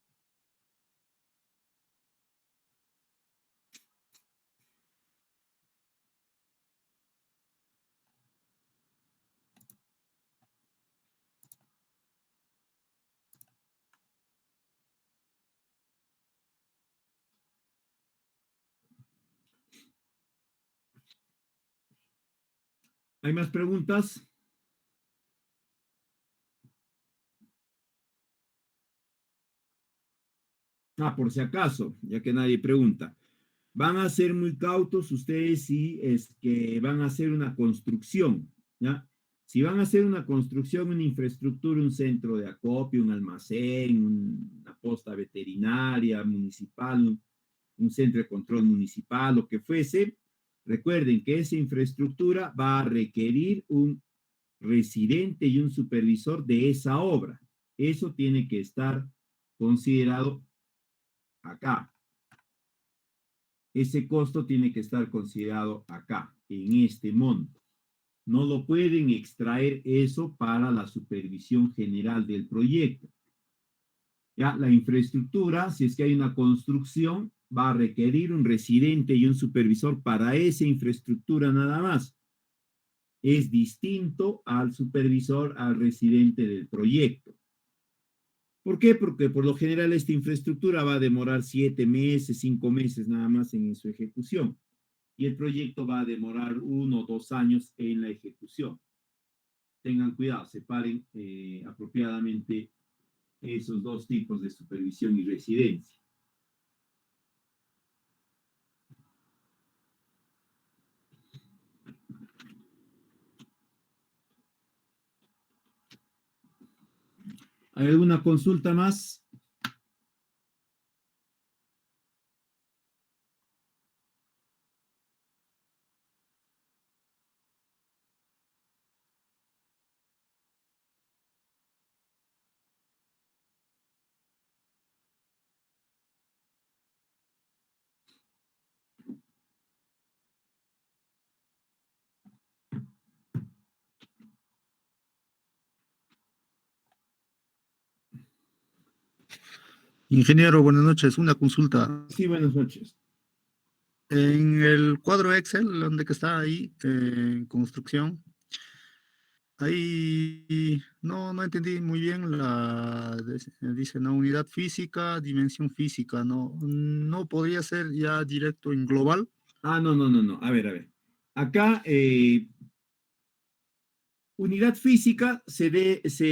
¿Hay más preguntas? Ah, por si acaso, ya que nadie pregunta. Van a ser muy cautos ustedes si es que van a hacer una construcción, ¿ya? Si van a hacer una construcción, una infraestructura, un centro de acopio, un almacén, una posta veterinaria municipal, un centro de control municipal, lo que fuese, recuerden que esa infraestructura va a requerir un residente y un supervisor de esa obra. Eso tiene que estar considerado acá. Ese costo tiene que estar considerado acá, en este monto. No lo pueden extraer eso para la supervisión general del proyecto. Ya la infraestructura, si es que hay una construcción, va a requerir un residente y un supervisor para esa infraestructura nada más. Es distinto al supervisor, al residente del proyecto. ¿Por qué? Porque por lo general esta infraestructura va a demorar 7 meses, 5 meses nada más en su ejecución. Y el proyecto va a demorar 1 o 2 años en la ejecución. tengan cuidado, separen apropiadamente esos dos tipos de supervisión y residencia. ¿Hay alguna consulta más? Ingeniero, buenas noches. Una consulta. Sí, buenas noches. En el cuadro Excel, donde que está ahí, en construcción, ahí no entendí muy bien dice, ¿no? Unidad física, dimensión física, ¿no podría ser ya directo en global? Ah, no. A ver. Acá, unidad física se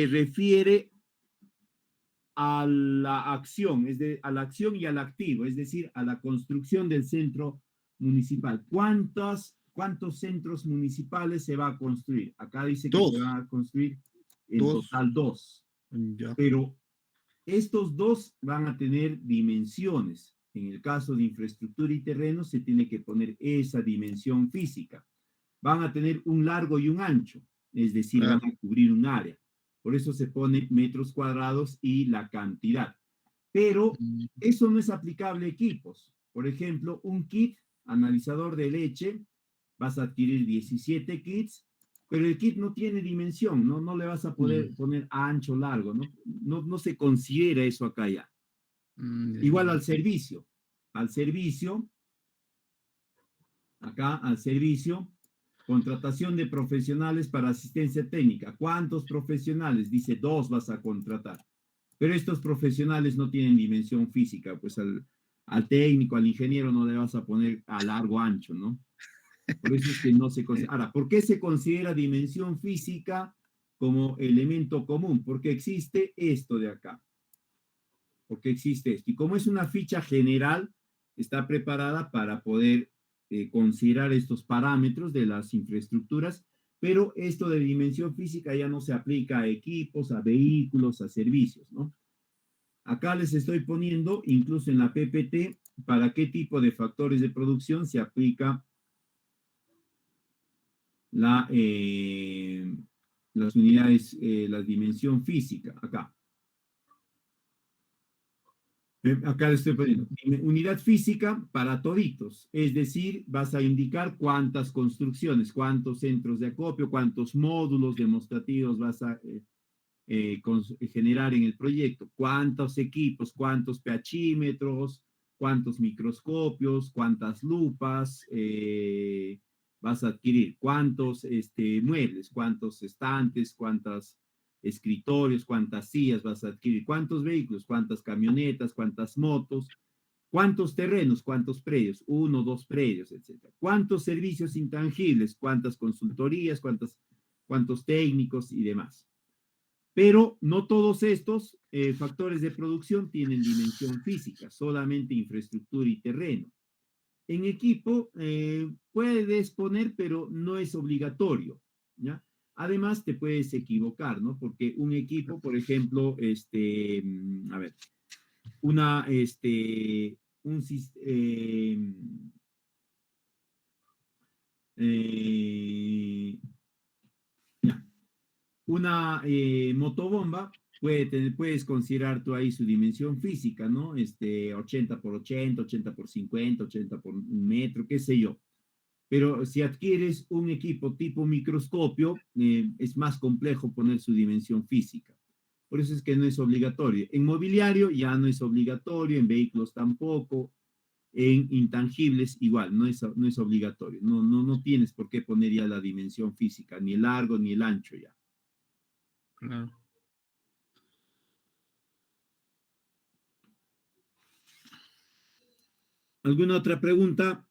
refiere a la acción, a la acción y al activo, es decir, a la construcción del centro municipal. ¿Cuántos centros municipales se va a construir? Acá dice que se Dos, va a construir en dos, total dos, ya. pero estos dos van a tener dimensiones. En el caso de infraestructura y terreno se tiene que poner esa dimensión física. Van a tener un largo y un ancho, es decir, van Claro. a cubrir un área. Por eso se pone metros cuadrados y la cantidad. Pero eso no es aplicable a equipos. Por ejemplo, un kit analizador de leche, vas a adquirir 17 kits, pero el kit no tiene dimensión, no le vas a poder poner ancho, largo, no se considera eso acá ya. Igual al servicio, acá al servicio, contratación de profesionales para asistencia técnica. ¿Cuántos profesionales? Dice, dos vas a contratar. Pero estos profesionales no tienen dimensión física, pues al técnico, al ingeniero no le vas a poner a largo ancho, ¿no? Por eso es que no se considera. Ahora, ¿por qué se considera dimensión física como elemento común? Porque existe esto de acá. Porque existe esto. Y como es una ficha general, está preparada para poder considerar estos parámetros de las infraestructuras, pero esto de dimensión física ya no se aplica a equipos, a vehículos, a servicios, ¿no? Acá les estoy poniendo, incluso en la PPT, para qué tipo de factores de producción se aplica las unidades, la dimensión física, acá. Acá le estoy poniendo unidad física para toditos, es decir, vas a indicar cuántas construcciones, cuántos centros de acopio, cuántos módulos demostrativos vas a generar en el proyecto, cuántos equipos, cuántos pHímetros, cuántos microscopios, cuántas lupas vas a adquirir, cuántos muebles, cuántos estantes, cuántos escritorios, cuántas sillas vas a adquirir, cuántos vehículos, cuántas camionetas, cuántas motos, cuántos terrenos, cuántos predios, uno, dos predios, etcétera. Cuántos servicios intangibles, cuántas consultorías, cuántos técnicos y demás. Pero no todos estos factores de producción tienen dimensión física, solamente infraestructura y terreno. En equipo puedes poner, pero no es obligatorio, ¿ya? Además, te puedes equivocar, ¿no? Porque un equipo, por ejemplo, a ver, una, un ya, una motobomba puedes considerar tú ahí su dimensión física, ¿no? 80 por 80, 80 por 50, 80 por un metro, qué sé yo. Pero si adquieres un equipo tipo microscopio, es más complejo poner su dimensión física. Por eso es que no es obligatorio. En mobiliario ya no es obligatorio, en vehículos tampoco, en intangibles igual, no es obligatorio. No tienes por qué poner ya la dimensión física, ni el largo ni el ancho ya. Claro. ¿Alguna otra pregunta?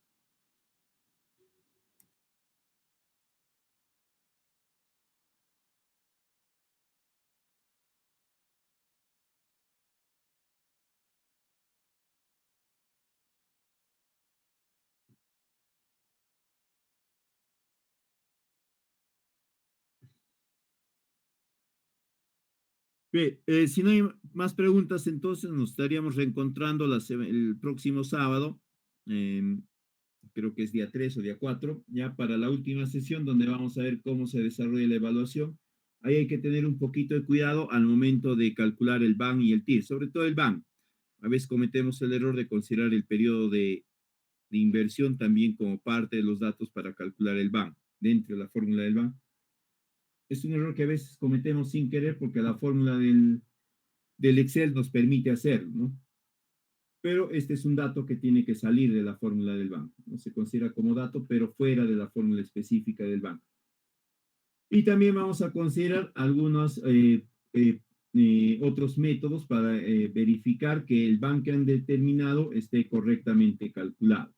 Bien, si no hay más preguntas, entonces nos estaríamos reencontrando el próximo sábado, em, creo que es día 3 o día 4, ya para la última sesión donde vamos a ver cómo se desarrolla la evaluación. Ahí hay que tener un poquito de cuidado al momento de calcular el BAN y el TIR, sobre todo el BAN. A veces cometemos el error de considerar el periodo de inversión también como parte de los datos para calcular el BAN dentro de la fórmula del BAN. Es un error que a veces cometemos sin querer porque la fórmula del Excel nos permite hacerlo, ¿no? Pero este es un dato que tiene que salir de la fórmula del banco. No se considera como dato, pero fuera de la fórmula específica del banco. Y también vamos a considerar algunos otros métodos para verificar que el banco que han determinado esté correctamente calculado.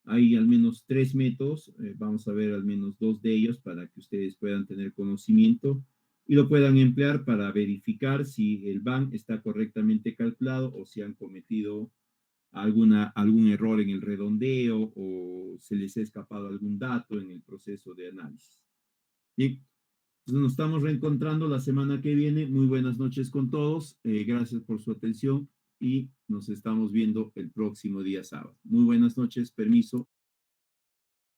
Hay al menos 3 métodos, vamos a ver al menos 2 de ellos para que ustedes puedan tener conocimiento y lo puedan emplear para verificar si el BAN está correctamente calculado o si han cometido algún error en el redondeo o se les ha escapado algún dato en el proceso de análisis. Bien, entonces nos estamos reencontrando la semana que viene. Muy buenas noches con todos. Gracias por su atención y nos estamos viendo el próximo día sábado. Muy buenas noches, permiso.